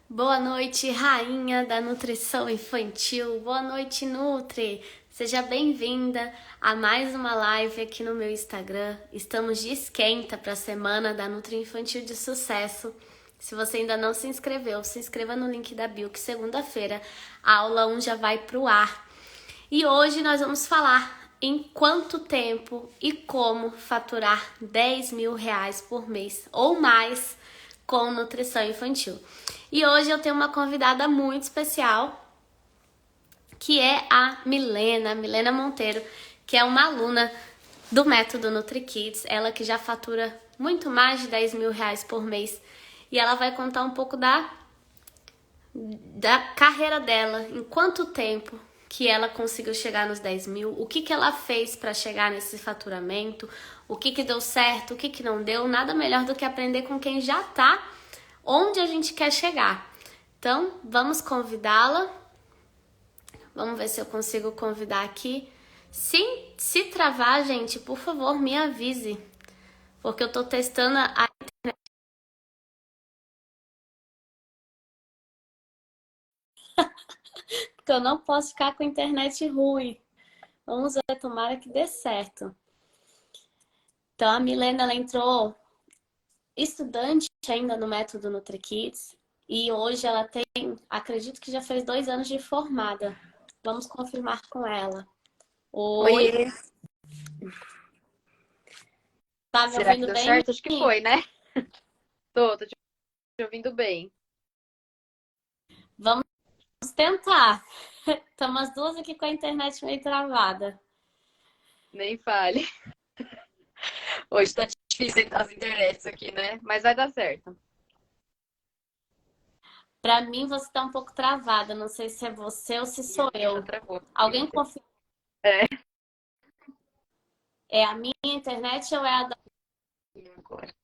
Boa noite, rainha da nutrição infantil. Boa noite, Nutri. Seja bem-vinda a mais uma live aqui no meu Instagram. Estamos de esquenta para a semana da Nutri Infantil de Sucesso. Se você ainda não se inscreveu, se inscreva no link da bio, que segunda-feira a aula 1 já vai pro ar. E hoje nós vamos falar em quanto tempo e como faturar R$ 10.000 por mês ou mais com nutrição infantil. E hoje eu tenho uma convidada muito especial, que é a Milena Monteiro, que é uma aluna do método NutriKids, ela que já fatura muito mais de R$ 10.000 por mês. E ela vai contar um pouco da carreira dela, em quanto tempo que ela conseguiu chegar nos 10 mil, o que ela fez para chegar nesse faturamento, o que deu certo, o que não deu. Nada melhor do que aprender com quem já tá onde a gente quer chegar. Então, vamos convidá-la. Vamos ver se eu consigo convidar aqui. Se travar, gente, por favor, me avise. Porque eu tô testando a... Porque eu não posso ficar com a internet ruim. Vamos ver, tomara que dê certo. Então, a Milena, ela entrou estudante ainda no método NutriKids. E hoje ela tem, acredito que já fez 2 anos de formada. Vamos confirmar com ela. Oi, Oiê, tá me será que ouvindo deu bem? certo? Acho que foi, né? Tô te ouvindo bem. Vamos tentar. Estamos as duas aqui com a internet meio travada. Nem fale. Hoje tá difícil entrar as internets aqui, né? Mas vai dar certo. Para mim, você tá um pouco travada. Não sei se é você ou se E a sou minha já eu. travou. Alguém confirma? É, É a minha internet ou é a da... e agora?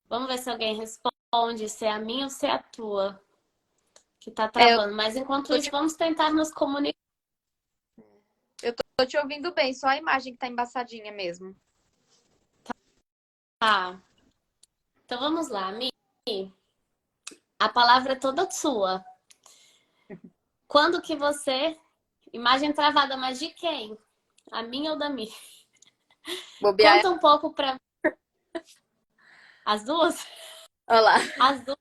Vamos ver se alguém responde, se é a minha ou se é a tua que tá Eu travando. Mas enquanto tô isso, te, vamos tentar nos comunicar. tô te ouvindo bem, só a imagem que tá embaçadinha mesmo. Então vamos lá, Mi. A palavra é toda sua. Quando que você... Imagem travada, mas de quem? A minha ou da Mi? Bobear. Conta um pouco para as duas. Olha lá. As duas.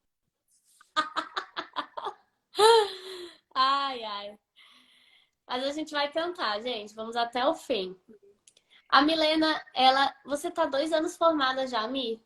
Ai, ai. Mas a gente vai tentar, gente. Vamos até o fim. A Milena, ela... Você tá 2 anos formada já, Mi?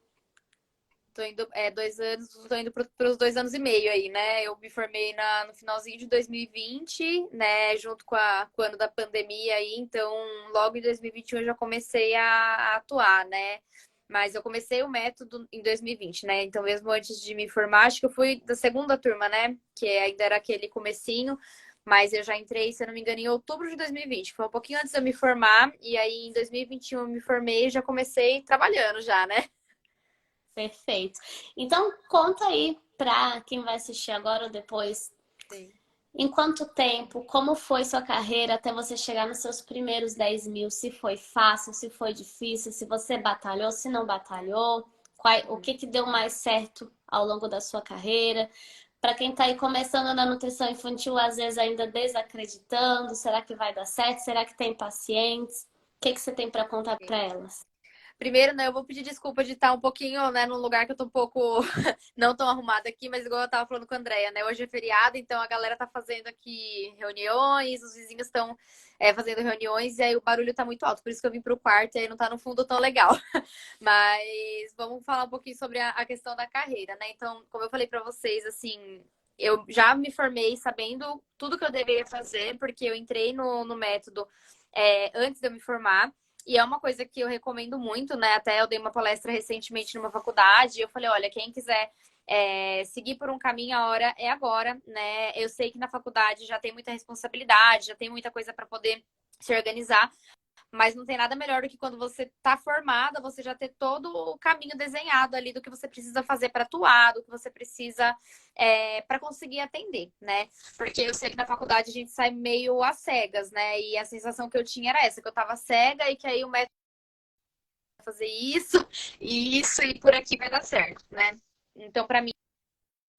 Tô indo, 2 anos, tô indo pros 2 anos e meio aí, né? Eu me formei no finalzinho de 2020, né? Junto com o ano da pandemia aí, então logo em 2021 eu já comecei a atuar, né? Mas eu comecei o método em 2020, né? Então, mesmo antes de me formar, acho que eu fui da segunda turma, né? Que ainda era aquele comecinho, mas eu já entrei, se eu não me engano, em outubro de 2020. Foi um pouquinho antes de eu me formar, e aí em 2021 eu me formei e já comecei trabalhando já, né? Perfeito. Então, conta aí para quem vai assistir agora ou depois, Sim. em quanto tempo, como foi sua carreira até você chegar nos seus primeiros 10 mil? Se foi fácil, se foi difícil, se você batalhou, se não batalhou, o que deu mais certo ao longo da sua carreira? Para quem está aí começando na nutrição infantil, às vezes ainda desacreditando, será que vai dar certo? Será que tem pacientes? O que você tem para contar para elas? Primeiro, né, eu vou pedir desculpa de estar um pouquinho, né, num lugar que eu tô um pouco não tão arrumada aqui, mas igual eu tava falando com a Andrea, né, hoje é feriado, então a galera tá fazendo aqui reuniões, os vizinhos estão fazendo reuniões, e aí o barulho tá muito alto, por isso que eu vim pro quarto e aí não tá no fundo tão legal. Mas vamos falar um pouquinho sobre a questão da carreira, né? Então, como eu falei pra vocês, assim, eu já me formei sabendo tudo que eu deveria fazer, porque eu entrei no método antes de eu me formar. E é uma coisa que eu recomendo muito, né? Até eu dei uma palestra recentemente numa faculdade e eu falei, olha, quem quiser seguir por um caminho, a hora é agora, né? Eu sei que na faculdade já tem muita responsabilidade, já tem muita coisa para poder se organizar, mas não tem nada melhor do que quando você está formada, você já ter todo o caminho desenhado ali do que você precisa fazer para atuar, do que você precisa para conseguir atender, né? Porque eu sei que na faculdade a gente sai meio às cegas, né? E a sensação que eu tinha era essa, que eu estava cega e que aí o método fazer isso, e isso, e por aqui vai dar certo, né? Então, para mim,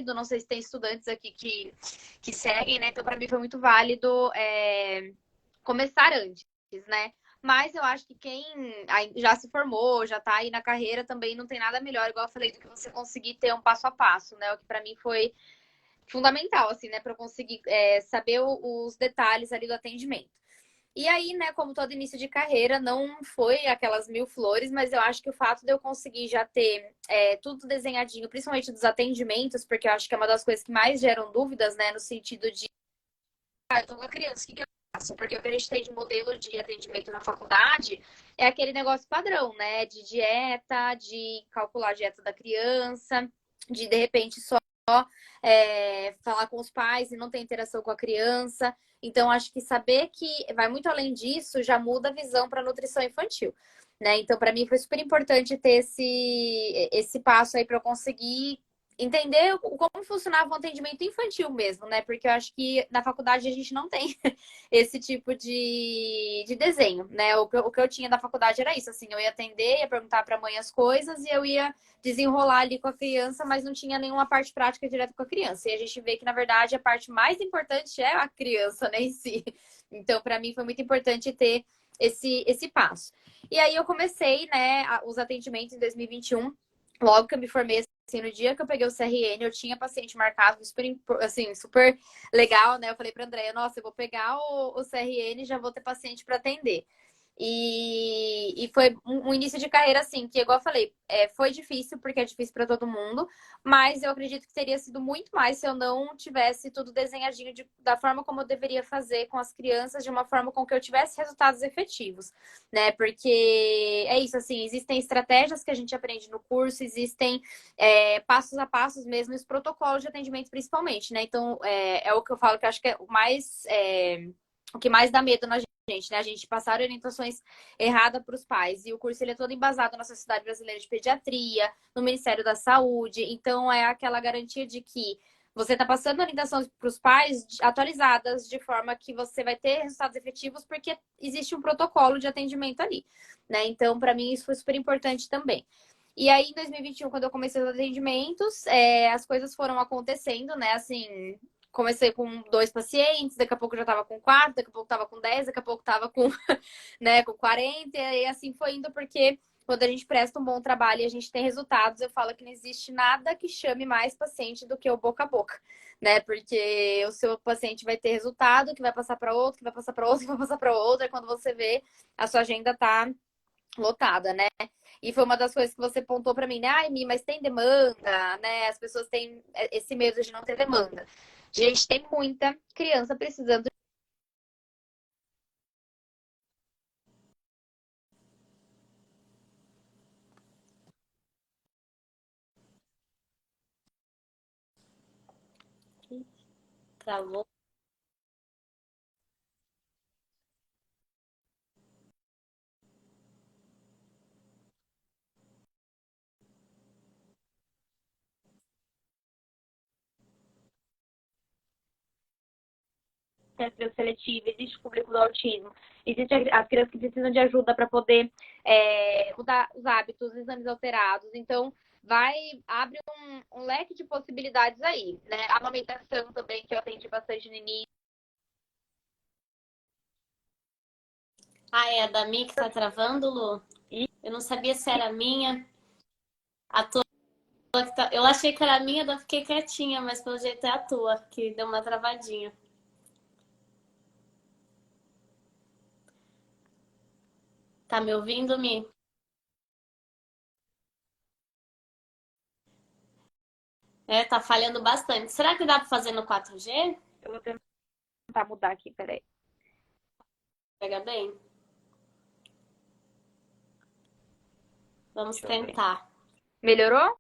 não sei se tem estudantes aqui que seguem, né? Então, para mim foi muito válido começar antes, né? Mas eu acho que quem já se formou, já tá aí na carreira, também não tem nada melhor, igual eu falei, do que você conseguir ter um passo a passo, né? O que para mim foi fundamental, assim, né? Para eu conseguir saber os detalhes ali do atendimento. E aí, né, como todo início de carreira, não foi aquelas mil flores, mas eu acho que o fato de eu conseguir já ter tudo desenhadinho, principalmente dos atendimentos, porque eu acho que é uma das coisas que mais geram dúvidas, né, no sentido de, eu tô com a criança, o que que eu faço? Porque o que a gente tem de modelo de atendimento na faculdade é aquele negócio padrão, né, de dieta, de calcular a dieta da criança, de repente só falar com os pais e não ter interação com a criança. Então, acho que saber que vai muito além disso já muda a visão para a nutrição infantil. Né? Então, para mim, foi super importante ter esse passo aí para eu conseguir entender como funcionava o atendimento infantil mesmo, né? Porque eu acho que na faculdade a gente não tem esse tipo de desenho, né? O que eu tinha da faculdade era isso, assim, eu ia atender, ia perguntar para a mãe as coisas e eu ia desenrolar ali com a criança, mas não tinha nenhuma parte prática direto com a criança. E a gente vê que, na verdade, a parte mais importante é a criança, né, em si. Então, para mim, foi muito importante ter esse passo. E aí eu comecei, né, os atendimentos em 2021, logo que eu me formei, assim, no dia que eu peguei o CRN, eu tinha paciente marcado, super, assim, super legal, né? Eu falei pra Andréia, nossa, eu vou pegar o CRN e já vou ter paciente para atender. E foi um início de carreira, assim, que, igual eu falei, foi difícil, porque é difícil para todo mundo, mas eu acredito que teria sido muito mais se eu não tivesse tudo desenhadinho da forma como eu deveria fazer com as crianças, de uma forma com que eu tivesse resultados efetivos, né? Porque é isso, assim, existem estratégias que a gente aprende no curso, existem passos a passos mesmo, os protocolos de atendimento principalmente, né? Então, é o que eu falo que eu acho que é o que mais dá medo na gente, né? A gente passar orientações erradas para os pais. E o curso ele é todo embasado na Sociedade Brasileira de Pediatria, no Ministério da Saúde. Então, é aquela garantia de que você está passando orientações para os pais atualizadas, de forma que você vai ter resultados efetivos, porque existe um protocolo de atendimento ali, né? Então, para mim, isso foi super importante também. E aí, em 2021, quando eu comecei os atendimentos, as coisas foram acontecendo, né? Assim, comecei com 2 pacientes, daqui a pouco eu já tava com 4, daqui a pouco tava com 10, daqui a pouco tava com, né, com 40, e assim foi indo, porque quando a gente presta um bom trabalho e a gente tem resultados, eu falo que não existe nada que chame mais paciente do que o boca a boca, né? Porque o seu paciente vai ter resultado, que vai passar para outro, que vai passar para outro, que vai passar para outro, e quando você vê, a sua agenda tá lotada, né? E foi uma das coisas que você pontou para mim, né? Ai, Mi, mas tem demanda, né? As pessoas têm esse medo de não ter demanda. Gente, tem muita criança precisando. Travou. Criança seletiva, existe o público do autismo, existe as crianças que precisam de ajuda para poder mudar os hábitos, exames alterados. Então, abre um leque de possibilidades aí, né? A amamentação também, que eu atendi bastante no início. Ah, é a da Mi que tá travando, Lu? Eu não sabia se era minha. A tua que tá... Eu achei que era minha, daí eu fiquei quietinha, mas pelo jeito é a tua, que deu uma travadinha. Tá me ouvindo, Mi? É, tá falhando bastante. Será que dá pra fazer no 4G? Eu vou tentar mudar aqui, peraí. Pega bem? Vamos Deixa eu ver. tentar. Melhorou?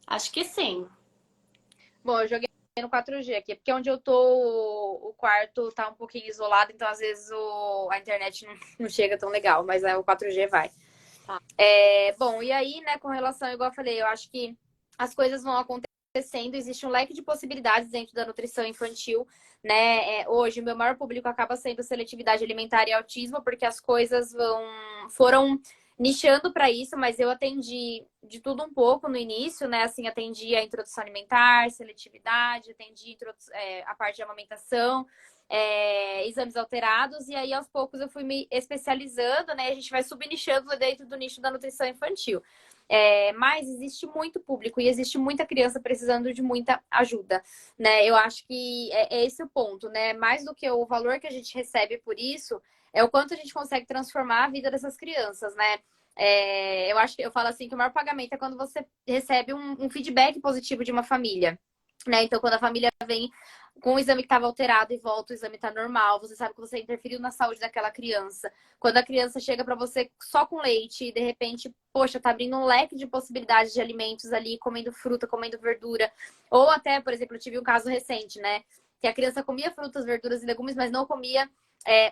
Acho que sim. Bom, eu joguei no 4G aqui, porque onde eu tô, o quarto tá um pouquinho isolado, então às vezes a internet não chega tão legal, mas o 4G vai. Tá. Bom, e aí, né, com relação, igual eu falei, eu acho que as coisas vão acontecer acontecendo, existe um leque de possibilidades dentro da nutrição infantil, né? Hoje, o meu maior público acaba sendo seletividade alimentar e autismo, porque as coisas foram nichando para isso, mas eu atendi de tudo um pouco no início, né? Assim, atendi a introdução alimentar, seletividade, atendi a parte de amamentação, exames alterados, e aí aos poucos eu fui me especializando, né? A gente vai subnichando dentro do nicho da nutrição infantil. Mas existe muito público e existe muita criança precisando de muita ajuda, né? Eu acho que é esse o ponto, né? Mais do que o valor que a gente recebe por isso, é o quanto a gente consegue transformar a vida dessas crianças, né? Eu acho que eu falo assim que o maior pagamento é quando você recebe um feedback positivo de uma família, né? Então, quando a família vem com o exame que estava alterado e volta, o exame está normal, você sabe que você interferiu na saúde daquela criança. Quando a criança chega para você só com leite e de repente, poxa, tá abrindo um leque de possibilidades de alimentos ali, comendo fruta, comendo verdura. Ou até, por exemplo, eu tive um caso recente, né? Que a criança comia frutas, verduras e legumes, mas não comia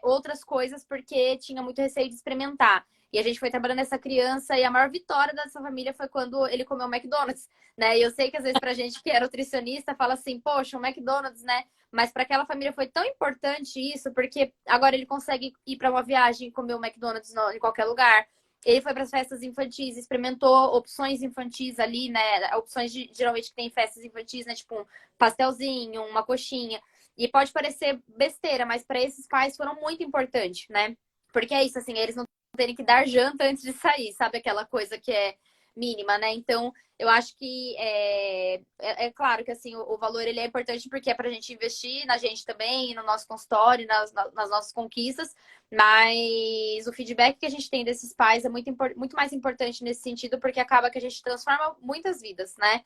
outras coisas porque tinha muito receio de experimentar. E a gente foi trabalhando essa criança e a maior vitória dessa família foi quando ele comeu o McDonald's, né? E eu sei que às vezes pra gente que é nutricionista fala assim, poxa, um McDonald's, né? Mas para aquela família foi tão importante isso, porque agora ele consegue ir para uma viagem e comer o McDonald's em qualquer lugar. Ele foi para as festas infantis, experimentou opções infantis ali, né? Opções geralmente que tem festas infantis, né? Tipo um pastelzinho, uma coxinha. E pode parecer besteira, mas para esses pais foram muito importantes, né? Porque é isso, assim, eles não terem que dar janta antes de sair, sabe? Aquela coisa que é mínima, né? Então, eu acho que é claro que assim, o valor ele é importante porque é para a gente investir na gente também, no nosso consultório, nas nossas conquistas, mas o feedback que a gente tem desses pais é muito mais importante nesse sentido, porque acaba que a gente transforma muitas vidas, né?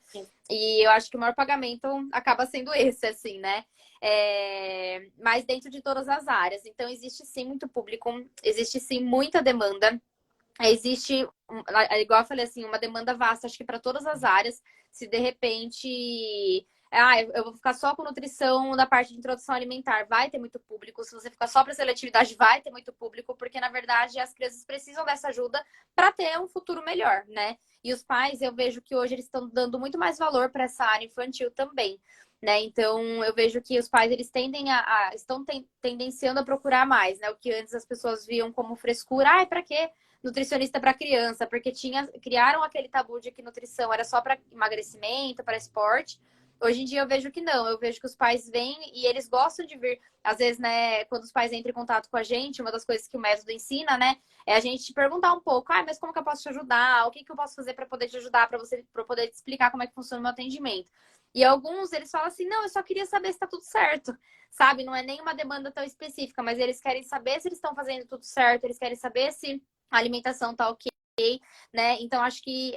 E eu acho que o maior pagamento acaba sendo esse, assim, né? Mas dentro de todas as áreas. Então, existe sim muito público, existe sim muita demanda. Existe, igual eu falei assim, uma demanda vasta, acho que para todas as áreas. Se de repente, eu vou ficar só com nutrição da parte de introdução alimentar, vai ter muito público. Se você ficar só para seletividade, vai ter muito público, porque na verdade as crianças precisam dessa ajuda para ter um futuro melhor, né? E os pais, eu vejo que hoje eles estão dando muito mais valor para essa área infantil também. Né? Então, eu vejo que os pais eles tendem estão tendenciando a procurar mais, né? O que antes as pessoas viam como frescura, para quê? Nutricionista para criança, porque criaram aquele tabu de que nutrição era só para emagrecimento, para esporte. Hoje em dia eu vejo que não, eu vejo que os pais vêm e eles gostam de vir. Às vezes, né, quando os pais entram em contato com a gente, uma das coisas que o método ensina, né, é a gente perguntar um pouco, mas como que eu posso te ajudar? O que que eu posso fazer para poder te ajudar, para poder te explicar como é que funciona o meu atendimento? E alguns, eles falam assim, não, eu só queria saber se tá tudo certo, sabe? Não é nem uma demanda tão específica, mas eles querem saber se eles estão fazendo tudo certo, eles querem saber se a alimentação tá ok, né? Então, acho que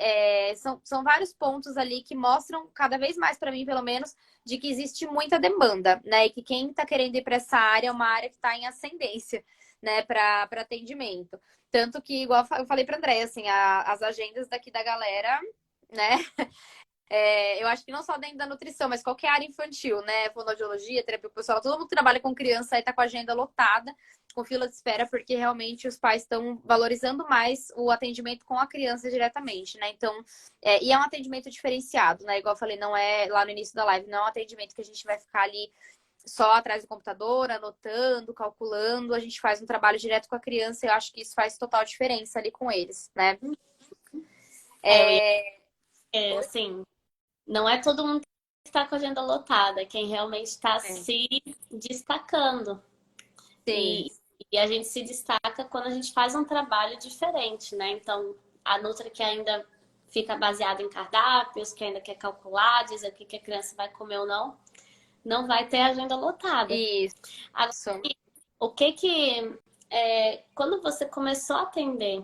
são vários pontos ali que mostram, cada vez mais para mim, pelo menos, de que existe muita demanda, né? E que quem tá querendo ir para essa área é uma área que está em ascendência, né, para atendimento. Tanto que, igual eu falei para André, assim, as agendas daqui da galera, né? Eu acho que não só dentro da nutrição, mas qualquer área infantil, né? Fonoaudiologia, terapia pessoal, todo mundo que trabalha com criança aí tá com a agenda lotada, com fila de espera, porque realmente os pais estão valorizando mais o atendimento com a criança diretamente, né? Então, e é um atendimento diferenciado, né? Igual eu falei, não é lá no início da live, não é um atendimento que a gente vai ficar ali só atrás do computador, anotando, calculando, a gente faz um trabalho direto com a criança e eu acho que isso faz total diferença ali com eles, né? Assim, não é todo mundo que está com a agenda lotada, quem realmente está se destacando. Sim. E a gente se destaca quando a gente faz um trabalho diferente, né? Então, a Nutra que ainda fica baseada em cardápios, que ainda quer calcular, dizer o que a criança vai comer ou não, não vai ter agenda lotada. Isso. Agora, o quando você começou a atender,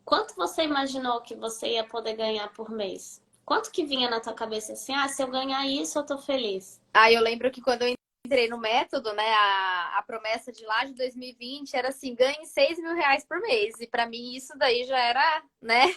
quanto você imaginou que você ia poder ganhar por mês? Quanto que vinha na tua cabeça assim, se eu ganhar isso, eu tô feliz? Eu lembro que quando eu entrei no método, né, a promessa de lá de 2020 era assim, ganhe 6.000 reais por mês. E para mim isso daí já era, né?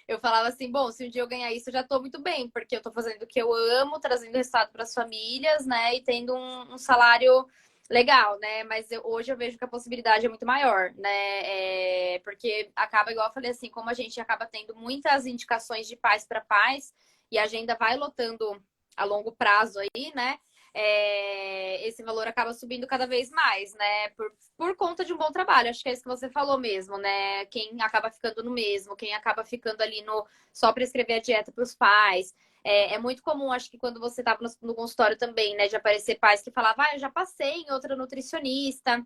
Eu falava assim, bom, se um dia eu ganhar isso, eu já tô muito bem, porque eu tô fazendo o que eu amo, trazendo resultado para as famílias, né, e tendo um salário legal, né? Mas hoje eu vejo que a possibilidade é muito maior, né? Porque acaba, igual eu falei assim, como a gente acaba tendo muitas indicações de pais para pais e a agenda vai lotando a longo prazo aí, né? Esse valor acaba subindo cada vez mais, né? Por conta de um bom trabalho. Acho que é isso que você falou mesmo, né? Quem acaba ficando no mesmo, quem acaba ficando ali no só prescrever a dieta para os pais. É muito comum, acho que quando você estava no consultório também, né? De aparecer pais que falavam, eu já passei em outra nutricionista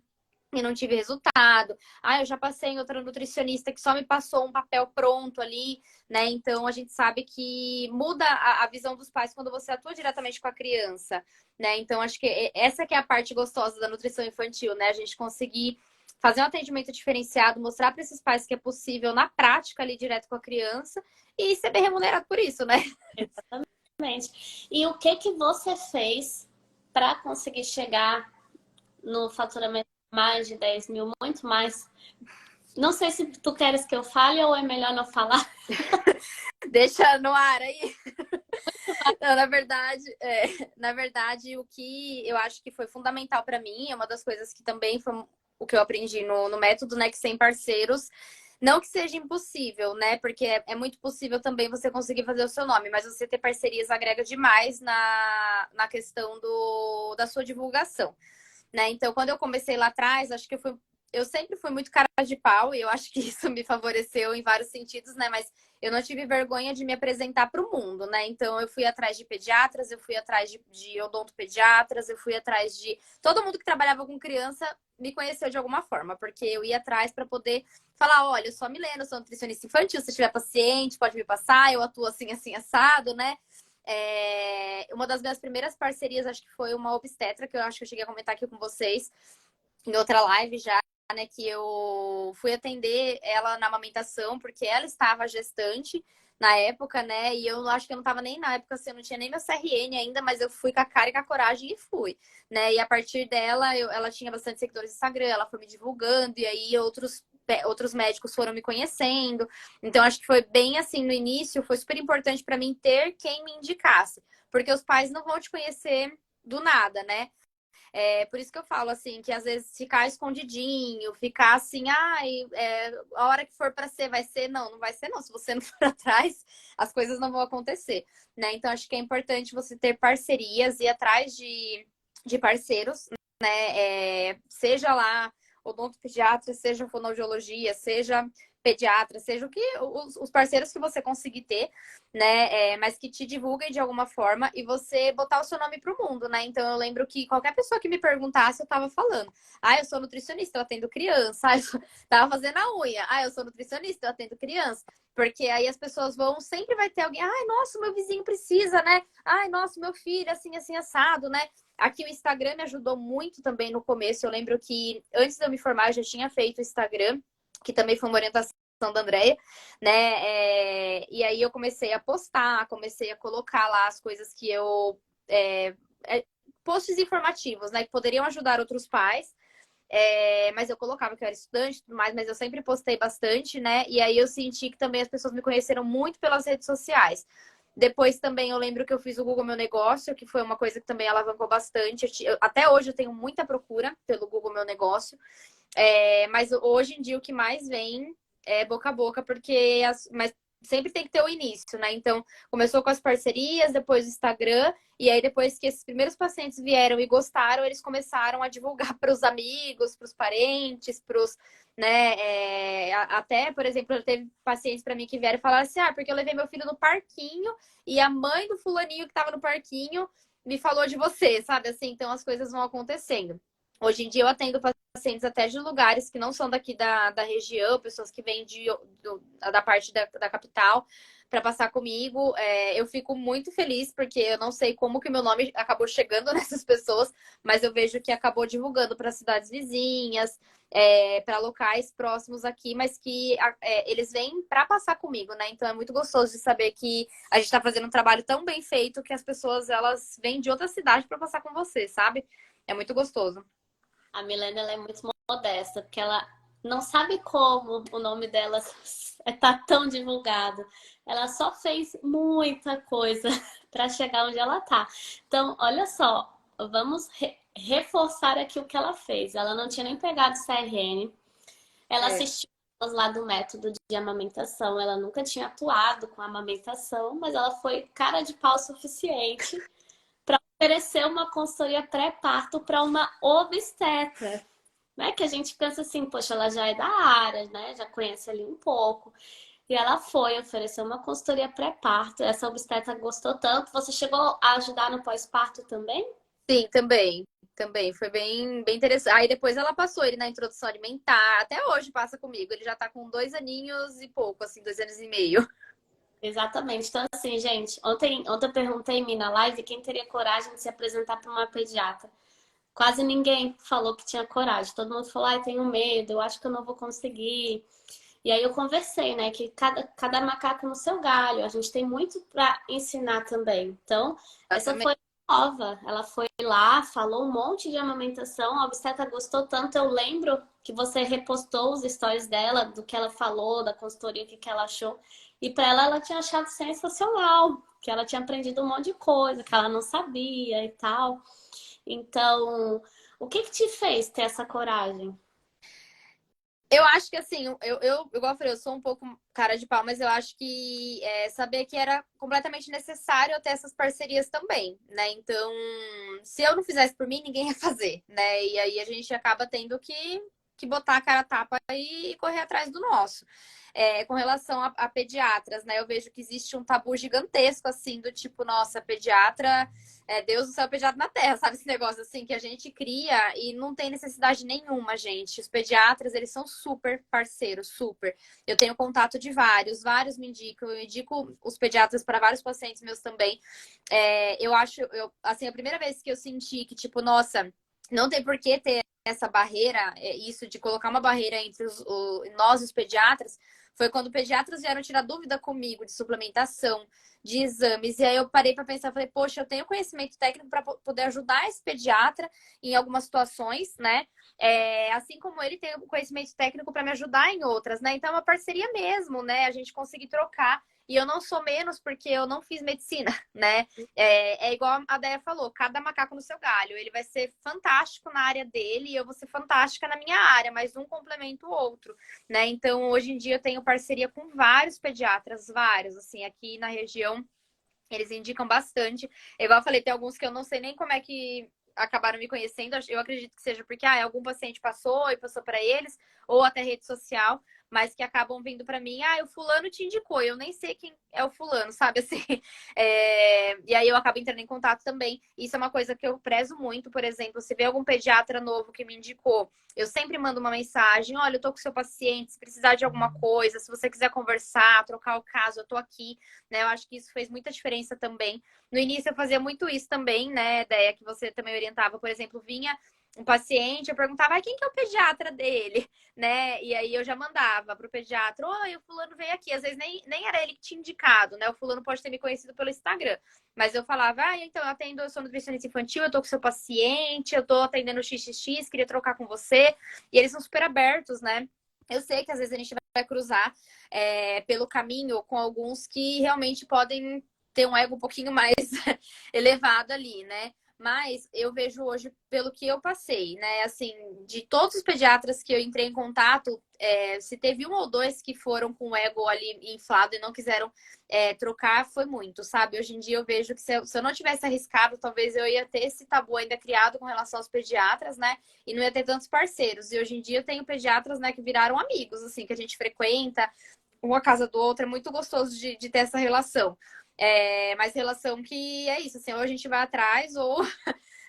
e não tive resultado. Eu já passei em outra nutricionista que só me passou um papel pronto ali, né? Então a gente sabe que muda a visão dos pais quando você atua diretamente com a criança, né? Então acho que essa que é a parte gostosa da nutrição infantil, né? A gente conseguir fazer um atendimento diferenciado, mostrar para esses pais que é possível na prática ali direto com a criança e ser bem remunerado por isso, né? Exatamente. E o que que você fez para conseguir chegar no faturamento de mais de 10 mil, muito mais? Não sei se tu queres que eu fale ou é melhor não falar. Deixa no ar aí. Não, na verdade, o que eu acho que foi fundamental para mim, é uma das coisas que também foi o que eu aprendi no método, né? Que sem parceiros, não que seja impossível, né? Porque é muito possível também você conseguir fazer o seu nome, mas você ter parcerias agrega demais na questão da sua divulgação, né? Então, quando eu comecei lá atrás, acho que eu sempre fui muito cara de pau e eu acho que isso me favoreceu em vários sentidos, né? Mas eu não tive vergonha de me apresentar para o mundo, né? Então, eu fui atrás de pediatras, eu fui atrás de odontopediatras, eu fui atrás de... Todo mundo que trabalhava com criança me conheceu de alguma forma, porque eu ia atrás para poder falar, olha, eu sou a Milena, eu sou nutricionista infantil, se tiver paciente, pode me passar, eu atuo assim, assim, assado, né? Uma das minhas primeiras parcerias, acho que foi uma obstetra, que eu acho que eu cheguei a comentar aqui com vocês, em outra live já, né, que eu fui atender ela na amamentação, porque ela estava gestante na época, né, e eu acho que eu não estava nem na época, assim, eu não tinha nem meu CRN ainda, mas eu fui com a cara e com a coragem e fui, né, e a partir dela, ela tinha bastante seguidores no Instagram, ela foi me divulgando, e aí outros médicos foram me conhecendo, então acho que foi bem assim, no início, foi super importante para mim ter quem me indicasse, porque os pais não vão te conhecer do nada, né? Por isso que eu falo assim, que às vezes ficar escondidinho, ficar assim, a hora que for para ser, vai ser, não vai ser não. Se você não for atrás, as coisas não vão acontecer, né? Então acho que é importante você ter parcerias e atrás de parceiros, né? Seja lá odontopediatra, seja fonoaudiologia, seja pediatra, seja o que os parceiros que você conseguir ter, né? Mas que te divulguem de alguma forma e você botar o seu nome pro mundo, né? Então eu lembro que qualquer pessoa que me perguntasse, eu tava falando. Eu sou nutricionista, eu atendo criança. Eu tava fazendo a unha. Eu sou nutricionista, eu atendo criança. Porque aí as pessoas vão, sempre vai ter alguém, nossa, meu vizinho precisa, né? Nossa, meu filho, assim, assim, assado, né? Aqui o Instagram me ajudou muito também no começo. Eu lembro que antes de eu me formar, eu já tinha feito o Instagram, que também foi uma orientação da Andrea, né? E aí eu comecei a postar, comecei a colocar lá as coisas que eu. Posts informativos, né? Que poderiam ajudar outros pais. Mas eu colocava que eu era estudante e tudo mais, mas eu sempre postei bastante, né? E aí eu senti que também as pessoas me conheceram muito pelas redes sociais. Depois também eu lembro que eu fiz o Google Meu Negócio, que foi uma coisa que também alavancou bastante. Até hoje eu tenho muita procura pelo Google Meu Negócio. Mas hoje em dia o que mais vem é boca a boca, porque mas sempre tem que ter o início, né? Então, começou com as parcerias, depois o Instagram, e aí depois que esses primeiros pacientes vieram e gostaram, eles começaram a divulgar para os amigos, para os parentes, para os, né? Até, por exemplo, teve pacientes para mim que vieram e falaram assim: porque eu levei meu filho no parquinho e a mãe do fulaninho que estava no parquinho me falou de você, sabe? Assim, então as coisas vão acontecendo. Hoje em dia eu atendo pacientes até de lugares que não são daqui da região, pessoas que vêm da parte da capital para passar comigo. Eu fico muito feliz porque eu não sei como que meu nome acabou chegando nessas pessoas, mas eu vejo que acabou divulgando para cidades vizinhas, para locais próximos aqui, mas que eles vêm para passar comigo, né? Então é muito gostoso de saber que a gente está fazendo um trabalho tão bem feito que as pessoas elas vêm de outra cidade para passar com você, sabe? É muito gostoso. A Milena, ela é muito modesta, porque ela não sabe como o nome dela tá tão divulgado. Ela só fez muita coisa para chegar onde ela tá. Então, olha só, vamos reforçar aqui o que ela fez. Ela não tinha nem pegado CRN. Ela É. assistiu aulas lá do método de amamentação. Ela nunca tinha atuado com amamentação, mas ela foi cara de pau suficiente oferecer uma consultoria pré-parto para uma obstetra, né? Que a gente pensa assim, poxa, ela já é da área, né? Já conhece ali um pouco. E ela foi oferecer uma consultoria pré-parto. Essa obstetra gostou tanto. Você chegou a ajudar no pós-parto também? Sim, também. Também foi bem interessante. Aí depois ela passou ele na introdução alimentar. Até hoje passa comigo. Ele já tá com 2 aninhos e pouco, assim, 2 anos e meio. Exatamente. Então, assim, gente, ontem eu perguntei em mim na live quem teria coragem de se apresentar para uma pediatra. Quase ninguém falou que tinha coragem. Todo mundo falou, ai, tenho medo, eu acho que eu não vou conseguir. E aí eu conversei, né, que cada macaco no seu galho. A gente tem muito para ensinar também. Então, essa Exatamente. foi nova. Ela foi lá, falou um monte de amamentação. A obstetra gostou tanto. Eu lembro que você repostou os stories dela, do que ela falou, da consultoria, o que que ela achou. E para ela, ela tinha achado sensacional, que ela tinha aprendido um monte de coisa, que ela não sabia e tal. Então, o que que te fez ter essa coragem? Eu acho que assim, igual eu falei, eu sou um pouco cara de pau, mas eu acho que saber que era completamente necessário eu ter essas parcerias também, né? Então, se eu não fizesse por mim, ninguém ia fazer, né? E aí a gente acaba tendo que botar a cara a tapa e correr atrás do nosso. Com relação a pediatras, né? Eu vejo que existe um tabu gigantesco, assim, do tipo, nossa, pediatra Deus do céu, pediatra na terra, sabe? Esse negócio assim que a gente cria e não tem necessidade nenhuma, gente. Os pediatras, eles são super parceiros, super. Eu tenho contato de vários me indicam, eu indico os pediatras para vários pacientes meus também. Eu acho, assim, a primeira vez que eu senti que, tipo, nossa, não tem por que ter essa barreira, isso de colocar uma barreira entre nós, os pediatras, foi quando pediatras vieram tirar dúvida comigo de suplementação, de exames. E aí eu parei para pensar, falei, poxa, eu tenho conhecimento técnico para poder ajudar esse pediatra em algumas situações, né? Assim como ele tem o conhecimento técnico para me ajudar em outras, né? Então é uma parceria mesmo, né? A gente conseguir trocar. E eu não sou menos porque eu não fiz medicina, né? Igual a Déia falou, cada macaco no seu galho. Ele vai ser fantástico na área dele e eu vou ser fantástica na minha área, mas um complementa o outro, né? Então, hoje em dia eu tenho parceria com vários pediatras, vários, assim, aqui na região. Eles indicam bastante. Igual eu falei, tem alguns que eu não sei nem como é que acabaram me conhecendo. Eu acredito que seja porque algum paciente passou e passou para eles, ou até rede social, mas que acabam vindo para mim, o fulano te indicou, eu nem sei quem é o fulano, sabe assim? E aí eu acabo entrando em contato também. Isso é uma coisa que eu prezo muito, por exemplo, se vê algum pediatra novo que me indicou, eu sempre mando uma mensagem, olha, eu tô com o seu paciente, se precisar de alguma coisa, se você quiser conversar, trocar o caso, eu tô aqui, né? Eu acho que isso fez muita diferença também. No início eu fazia muito isso também, né, ideia que você também orientava, por exemplo, vinha um paciente, eu perguntava, quem que é o pediatra dele, né? E aí eu já mandava pro pediatra, oi, o fulano veio aqui. Às vezes nem era ele que tinha indicado, né? O fulano pode ter me conhecido pelo Instagram. Mas eu falava, então eu atendo, eu sou nutricionista infantil, eu tô com seu paciente, eu tô atendendo o XXX, queria trocar com você. E eles são super abertos, né? Eu sei que às vezes a gente vai cruzar pelo caminho com alguns que realmente podem ter um ego um pouquinho mais elevado ali, né? Mas eu vejo hoje, pelo que eu passei, né? Assim, de todos os pediatras que eu entrei em contato, se teve um ou dois que foram com o ego ali inflado e não quiseram trocar, foi muito, sabe? Hoje em dia eu vejo que se eu não tivesse arriscado, talvez eu ia ter esse tabu ainda criado com relação aos pediatras, né? E não ia ter tantos parceiros. E hoje em dia eu tenho pediatras, né, que viraram amigos, assim, que a gente frequenta, uma casa do outro, é muito gostoso de ter essa relação. Mas relação que é isso, assim, ou a gente vai atrás ou,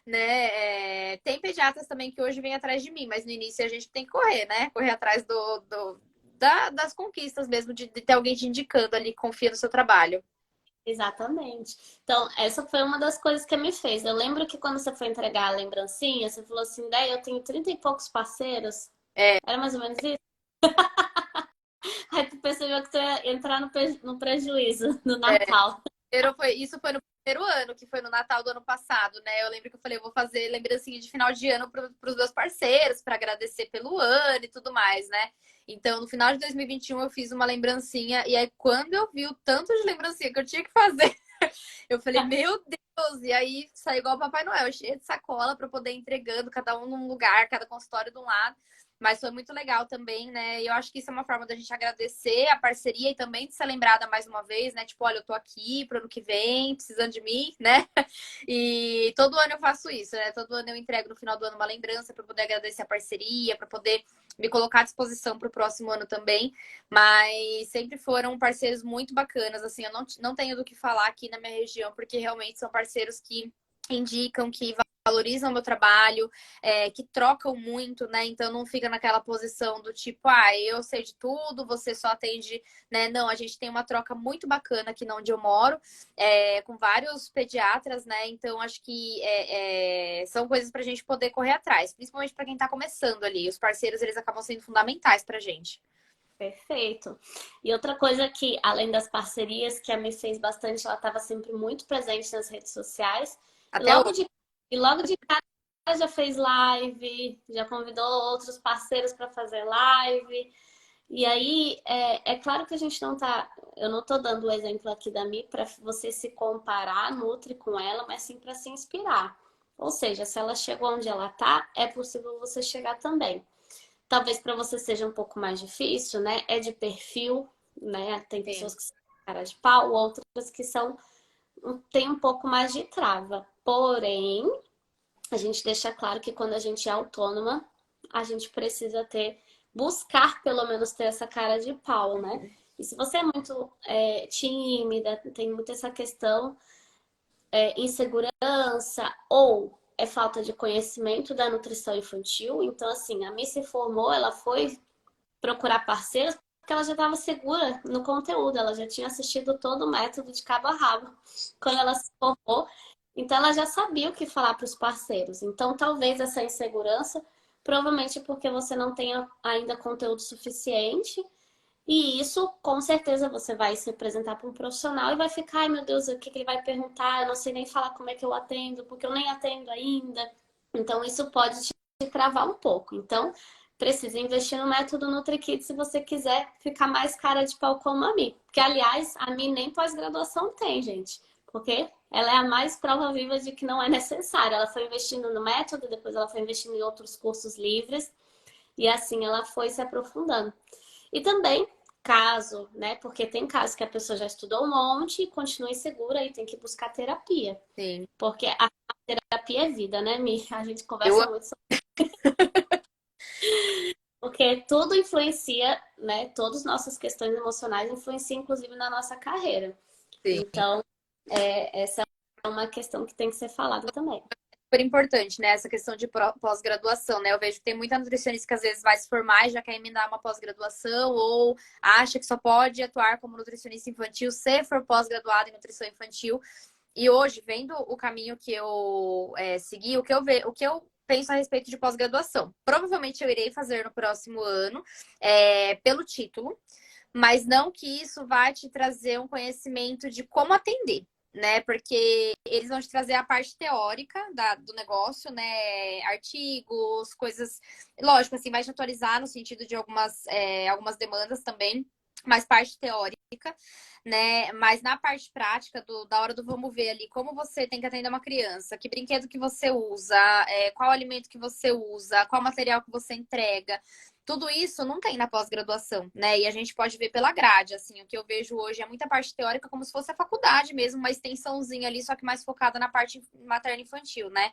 né, tem pediatras também que hoje vêm atrás de mim, mas no início a gente tem que correr, né? Correr atrás das conquistas mesmo, de ter alguém te indicando ali, que confia no seu trabalho. Exatamente. Então, essa foi uma das coisas que me fez. Eu lembro que quando você foi entregar a lembrancinha, você falou assim, daí eu tenho 30 e poucos parceiros. É, Era mais ou menos isso? Aí tu percebeu que tu ia entrar no prejuízo no Natal. Isso foi no primeiro ano, que foi no Natal do ano passado, né? Eu lembro que eu falei, eu vou fazer lembrancinha de final de ano para os meus parceiros, para agradecer pelo ano e tudo mais, né? Então, no final de 2021, eu fiz uma lembrancinha, e aí, quando eu vi o tanto de lembrancinha que eu tinha que fazer, eu falei, meu Deus! E aí, saí igual o Papai Noel, cheia de sacola para poder ir entregando, cada um num lugar, cada consultório de um lado. Mas foi muito legal também, né? E eu acho que isso é uma forma da gente agradecer a parceria e também de ser lembrada mais uma vez, né? Tipo, olha, eu tô aqui pro ano que vem, precisando de mim, né? E todo ano eu faço isso, né? Todo ano eu entrego no final do ano uma lembrança para poder agradecer a parceria, para poder me colocar à disposição para o próximo ano também. Mas sempre foram parceiros muito bacanas, assim, eu não tenho do que falar aqui na minha região, porque realmente são parceiros que indicam, que valorizam o meu trabalho, que trocam muito, né? Então não fica naquela posição do tipo, ah, eu sei de tudo, você só atende, né? Não, a gente tem uma troca muito bacana aqui onde eu moro, com vários pediatras, né? Então acho que são coisas pra gente poder correr atrás, principalmente para quem tá começando ali. Os parceiros, eles acabam sendo fundamentais pra gente. Perfeito. E outra coisa que, além das parcerias, que a Mi fez bastante, ela estava sempre muito presente nas redes sociais. E Até logo hoje. de, e logo de cara já fez live, já convidou outros parceiros para fazer live. E aí, é claro que a gente não tá. Eu não estou dando o exemplo aqui da Mi para você se comparar, Nutri com ela, mas sim para se inspirar. Ou seja, se ela chegou onde ela está, é possível você chegar também. Talvez para você seja um pouco mais difícil, né? É de perfil, né? Tem pessoas Sim. que são cara de pau, outras que são tem um pouco mais de trava. Porém, a gente deixa claro que quando a gente é autônoma, a gente precisa buscar pelo menos ter essa cara de pau, né? E se você é muito tímida, tem muito essa questão, insegurança ou é falta de conhecimento da nutrição infantil. Então, assim, a Mi se formou, ela foi procurar parceiros porque ela já estava segura no conteúdo, ela já tinha assistido todo o método de cabo a rabo quando ela se formou, então ela já sabia o que falar para os parceiros. Então, talvez essa insegurança, provavelmente porque você não tenha ainda conteúdo suficiente. E isso, com certeza, você vai se apresentar para um profissional e vai ficar, ai meu Deus, o que ele vai perguntar? Eu não sei nem falar como é que eu atendo, porque eu nem atendo ainda. Então, isso pode te travar um pouco. Então, precisa investir no método NutriKit se você quiser ficar mais cara de pau como a mim. Porque, aliás, a mim nem pós-graduação tem, gente. Porque ela é a mais prova viva de que não é necessário. Ela foi investindo no método, depois ela foi investindo em outros cursos livres. E assim ela foi se aprofundando. E também, caso, né? Porque tem casos que a pessoa já estudou um monte e continua insegura e tem que buscar terapia. Sim. Porque a terapia é vida, né, Mi? A gente Eu conversa muito sobre. Porque tudo influencia, né? Todas as nossas questões emocionais influenciam, inclusive, na nossa carreira. sim. Então, essa é uma questão que tem que ser falada também. Super importante, né? Essa questão de pós-graduação, né? Eu vejo que tem muita nutricionista que às vezes vai se formar e já quer emendar uma pós-graduação ou acha que só pode atuar como nutricionista infantil se for pós-graduado em nutrição infantil. E hoje, vendo o caminho que eu segui, o que eu penso a respeito de pós-graduação. Provavelmente eu irei fazer no próximo ano, pelo título, mas não que isso vai te trazer um conhecimento de como atender, né? Porque eles vão te trazer a parte teórica do negócio, né? Artigos, coisas. Lógico, assim, vai te atualizar no sentido de algumas demandas também, mas parte teórica, né? Mas na parte prática, da hora do vamos ver ali, como você tem que atender uma criança, que brinquedo que você usa, qual alimento que você usa, qual material que você entrega. Tudo isso não tem na pós-graduação, né? E a gente pode ver pela grade, assim, o que eu vejo hoje é muita parte teórica, como se fosse a faculdade mesmo, uma extensãozinha ali, só que mais focada na parte materna infantil, né?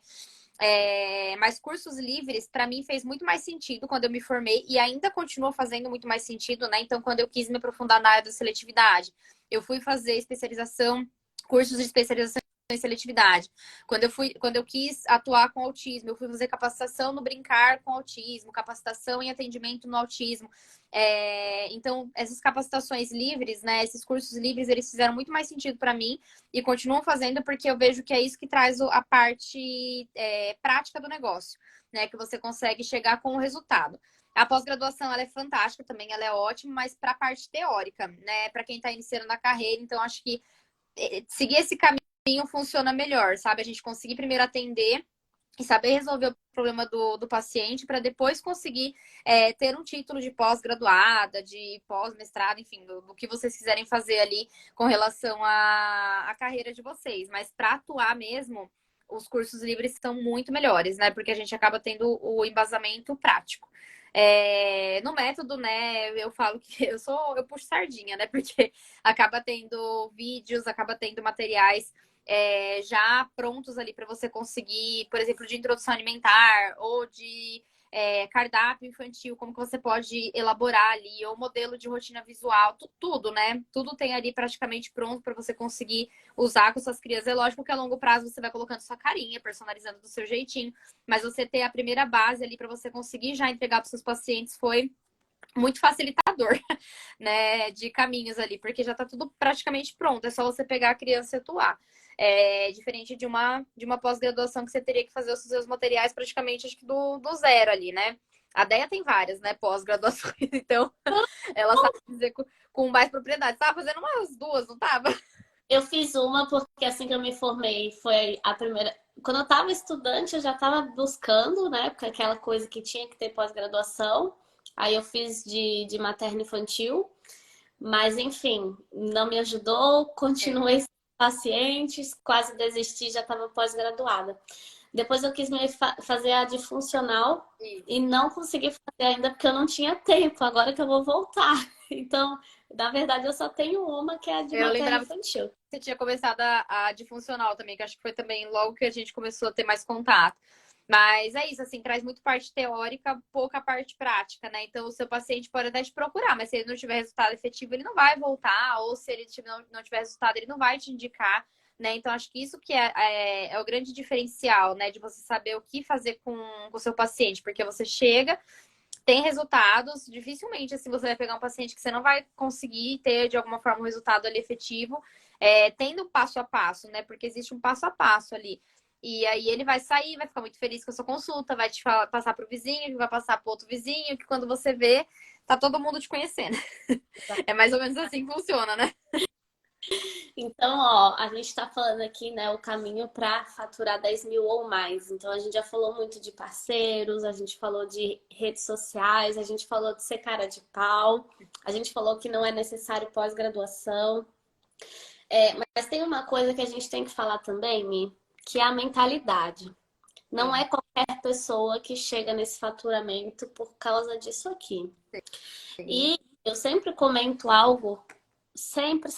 Mas cursos livres, para mim, fez muito mais sentido quando eu me formei e ainda continua fazendo muito mais sentido, né? Então, quando eu quis me aprofundar na área da seletividade, eu fui fazer especialização, cursos de especialização em seletividade. Quando eu quis atuar com autismo, eu fui fazer capacitação no brincar com autismo, capacitação em atendimento no autismo. Então, essas capacitações livres, né? Esses cursos livres, eles fizeram muito mais sentido para mim e continuam fazendo porque eu vejo que é isso que traz a parte prática do negócio, né? Que você consegue chegar com o resultado. A pós-graduação ela é fantástica também, ela é ótima, mas para a parte teórica, né? Para quem está iniciando na carreira, então acho que seguir esse caminho funciona melhor, sabe? A gente conseguir primeiro atender e saber resolver o problema do paciente para depois conseguir ter um título de pós-graduada, de pós-mestrado, enfim, do que vocês quiserem fazer ali com relação à carreira de vocês. Mas para atuar mesmo, os cursos livres são muito melhores, né? Porque a gente acaba tendo o embasamento prático. No método, né, eu falo que eu puxo sardinha, né? Porque acaba tendo vídeos, acaba tendo materiais já prontos ali para você conseguir, por exemplo, de introdução alimentar ou de cardápio infantil, como que você pode elaborar ali, ou modelo de rotina visual, tudo, né? Tudo tem ali praticamente pronto para você conseguir usar com suas crianças. É lógico que a longo prazo você vai colocando sua carinha, personalizando do seu jeitinho, mas você ter a primeira base ali para você conseguir já entregar para seus pacientes foi muito facilitador, né, de caminhos ali, porque já tá tudo praticamente pronto, é só você pegar a criança e atuar. Diferente de uma pós-graduação que você teria que fazer os seus materiais praticamente, acho que do zero ali, né? A DEA tem várias, né, pós-graduações, então ela sabe dizer com mais propriedade. Você tava fazendo umas duas, não tava? Eu fiz uma porque assim que eu me formei foi a primeira. Quando eu estava estudante, eu já estava buscando, né? Porque aquela coisa que tinha que ter pós-graduação. Aí eu fiz de materno infantil, mas enfim, não me ajudou, continuei sem pacientes, quase desisti, já estava pós-graduada. Depois eu quis fazer a de funcional e não consegui fazer ainda porque eu não tinha tempo, agora que eu vou voltar. Então, na verdade, eu só tenho uma, que é a de Eu materno lembrava infantil. que você tinha começado a de funcional também, que acho que foi também logo que a gente começou a ter mais contato. Mas é isso, assim, traz muito parte teórica, pouca parte prática, né? Então, o seu paciente pode até te procurar, mas se ele não tiver resultado efetivo, ele não vai voltar, ou se ele não tiver resultado, ele não vai te indicar, né? Então, acho que isso que é o grande diferencial, né? De você saber o que fazer com o seu paciente, porque você chega, tem resultados, dificilmente assim você vai pegar um paciente que você não vai conseguir ter de alguma forma um resultado ali efetivo, tendo passo a passo, né? Porque existe um passo a passo ali. E aí ele vai sair, vai ficar muito feliz com a sua consulta, vai te passar para o vizinho, que vai passar para outro vizinho, que quando você vê, tá todo mundo te conhecendo. É mais ou menos assim que funciona, né? Então, ó, a gente está falando aqui, né, o caminho para faturar 10 mil ou mais. Então, a gente já falou muito de parceiros, a gente falou de redes sociais, a gente falou de ser cara de pau, a gente falou que não é necessário pós-graduação. Mas tem uma coisa que a gente tem que falar também, Mi, que é a mentalidade. Não é qualquer pessoa que chega nesse faturamento por causa disso aqui. Sim. E eu sempre comento algo, sempre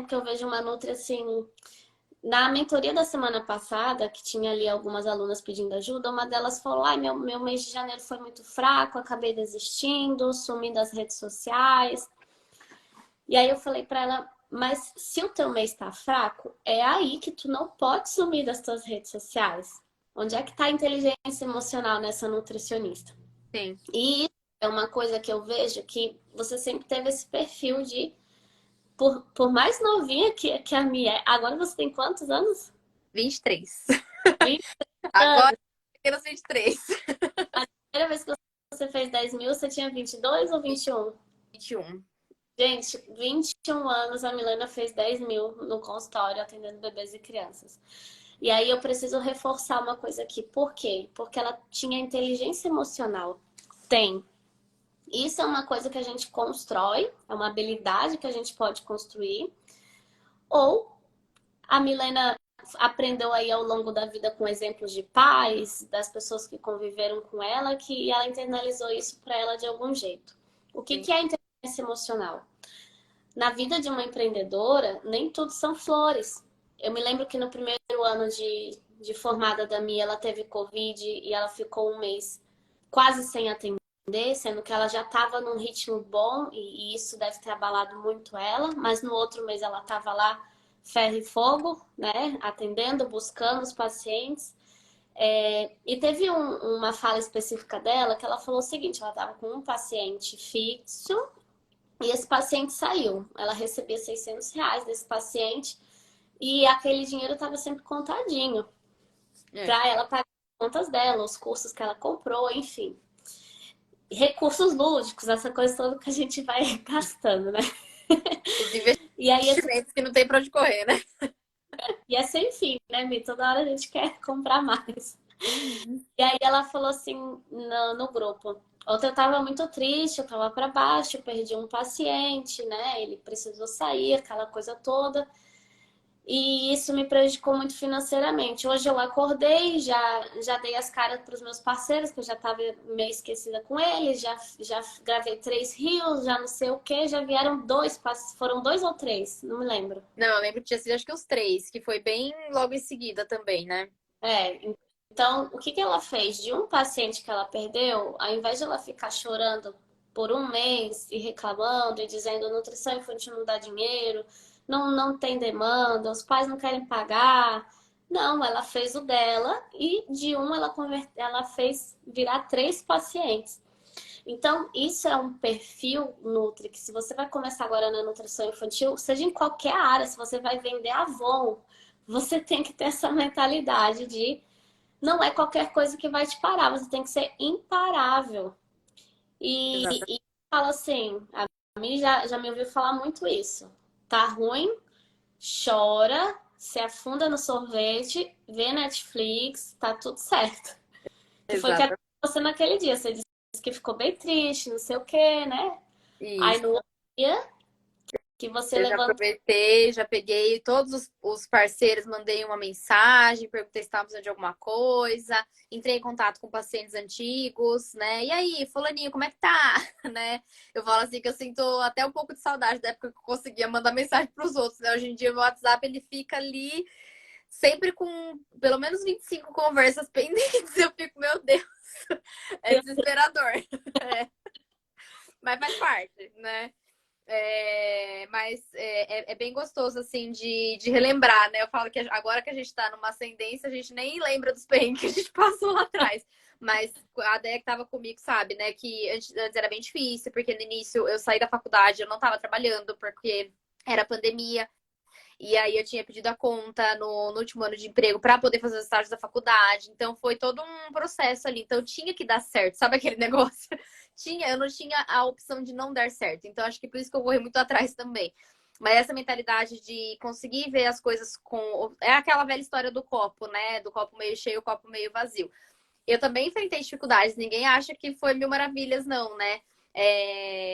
que eu vejo uma Nutri assim. Na mentoria da semana passada, que tinha ali algumas alunas pedindo ajuda, uma delas falou: ai, meu mês de janeiro foi muito fraco, acabei desistindo, sumi das redes sociais. E aí eu falei para ela: mas se o teu mês tá fraco, é aí que tu não pode sumir das tuas redes sociais. Onde é que tá a inteligência emocional nessa nutricionista? Sim. E isso é uma coisa que eu vejo que você sempre teve esse perfil de, por mais novinha que a minha é. Agora você tem quantos anos? 23. 20 Agora, anos. pequenos 23. A primeira vez que você fez 10 mil, você tinha 22 ou 21? 21. Gente, 21 anos a Milena fez 10 mil no consultório atendendo bebês e crianças. E aí eu preciso reforçar uma coisa aqui. Por quê? Porque ela tinha inteligência emocional. Tem. Isso é uma coisa que a gente constrói, é uma habilidade que a gente pode construir. Ou a Milena aprendeu aí ao longo da vida com exemplos de pais, das pessoas que conviveram com ela, que ela internalizou isso para ela de algum jeito. O que, Sim. que é a inteligência emocional? Na vida de uma empreendedora, nem tudo são flores. Eu me lembro que no primeiro ano de formada da Mia, ela teve Covid e ela ficou um mês quase sem atender, sendo que ela já estava num ritmo bom e isso deve ter abalado muito ela, mas no outro mês ela estava lá ferro e fogo, né, atendendo, buscando os pacientes. E teve uma fala específica dela que ela falou o seguinte: ela estava com um paciente fixo e esse paciente saiu. Ela recebia R$ 600 desse paciente e aquele dinheiro estava sempre contadinho para ela pagar as contas dela, os cursos que ela comprou, enfim. Recursos lúdicos, essa coisa toda que a gente vai gastando, né? Os E aí, investimentos que não tem pra onde correr, né? e é sem fim, né, Mi? Toda hora a gente quer comprar mais. Uhum. E aí ela falou assim no grupo: ontem eu tava muito triste, eu tava para baixo, eu perdi um paciente, né? Ele precisou sair, aquela coisa toda. E isso me prejudicou muito financeiramente. Hoje eu acordei, já dei as caras para os meus parceiros, que eu já estava meio esquecida com eles, já gravei 3 reels, já não sei o que, já vieram dois, foram 2 ou 3, não me lembro. Não, eu lembro que tinha sido acho que os três, que foi bem logo em seguida também, né? É, então o que que ela fez? De um paciente que ela perdeu, ao invés de ela ficar chorando por um mês e reclamando e dizendo nutrição infantil não dá dinheiro, não tem demanda, os pais não querem pagar. Não, ela fez o dela e de um ela fez virar 3 pacientes. Então, isso é um perfil Nutri, que se você vai começar agora na nutrição infantil, seja em qualquer área, se você vai vender Avon, você tem que ter essa mentalidade de não é qualquer coisa que vai te parar, você tem que ser imparável. Exatamente. E fala assim, a mim já me ouviu falar muito isso. Tá ruim, chora, se afunda no sorvete, vê Netflix, tá tudo certo. Que foi o que aconteceu Exatamente. com você naquele dia. Você disse que ficou bem triste, não sei o quê, né? Aí Isso. no outro dia que você Eu já levantou. aproveitei, já peguei todos os parceiros, mandei uma mensagem, perguntei se estavam precisando de alguma coisa, entrei em contato com pacientes antigos, né? E aí, fulaninho, como é que tá? Né? Eu falo assim que eu sinto até um pouco de saudade da época que eu conseguia mandar mensagem para os outros, né? Hoje em dia o meu WhatsApp ele fica ali sempre com pelo menos 25 conversas pendentes. Eu fico, meu Deus, é desesperador. É, mas faz parte, né? Mas é bem gostoso, assim, de relembrar, né? Eu falo que agora que a gente tá numa ascendência, a gente nem lembra dos perrengues que a gente passou lá atrás. Mas a Déia que tava comigo sabe, né? Que antes era bem difícil, porque no início eu saí da faculdade, eu não tava trabalhando, porque era pandemia. E aí eu tinha pedido a conta no último ano de emprego para poder fazer os estágios da faculdade. Então foi todo um processo ali. Então tinha que dar certo, sabe aquele negócio? Tinha, eu não tinha a opção de não dar certo. Então acho que por isso que eu corri muito atrás também. Mas essa mentalidade de conseguir ver as coisas com. É aquela velha história do copo, né? Do copo meio cheio, o copo meio vazio. Eu também enfrentei dificuldades, ninguém acha que foi mil maravilhas, não, né?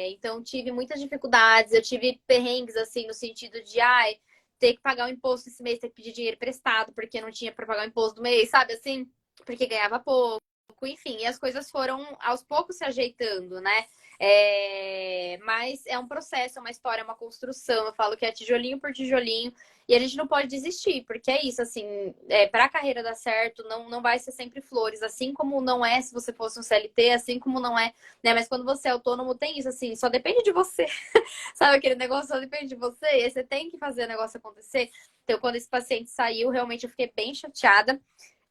Então tive muitas dificuldades, eu tive perrengues assim no sentido de ai, ter que pagar o imposto esse mês, ter que pedir dinheiro emprestado porque não tinha para pagar o imposto do mês, sabe assim? Porque ganhava pouco, enfim, e as coisas foram aos poucos se ajeitando, né? Mas é um processo, é uma história, é uma construção. Eu falo que é tijolinho por tijolinho. E a gente não pode desistir, porque é isso, assim, para a carreira dar certo, não vai ser sempre flores, assim como não é se você fosse um CLT, assim como não é, né? Mas quando você é autônomo, tem isso, assim, só depende de você. Sabe aquele negócio só depende de você? E aí você tem que fazer o negócio acontecer. Então, quando esse paciente saiu, realmente eu fiquei bem chateada.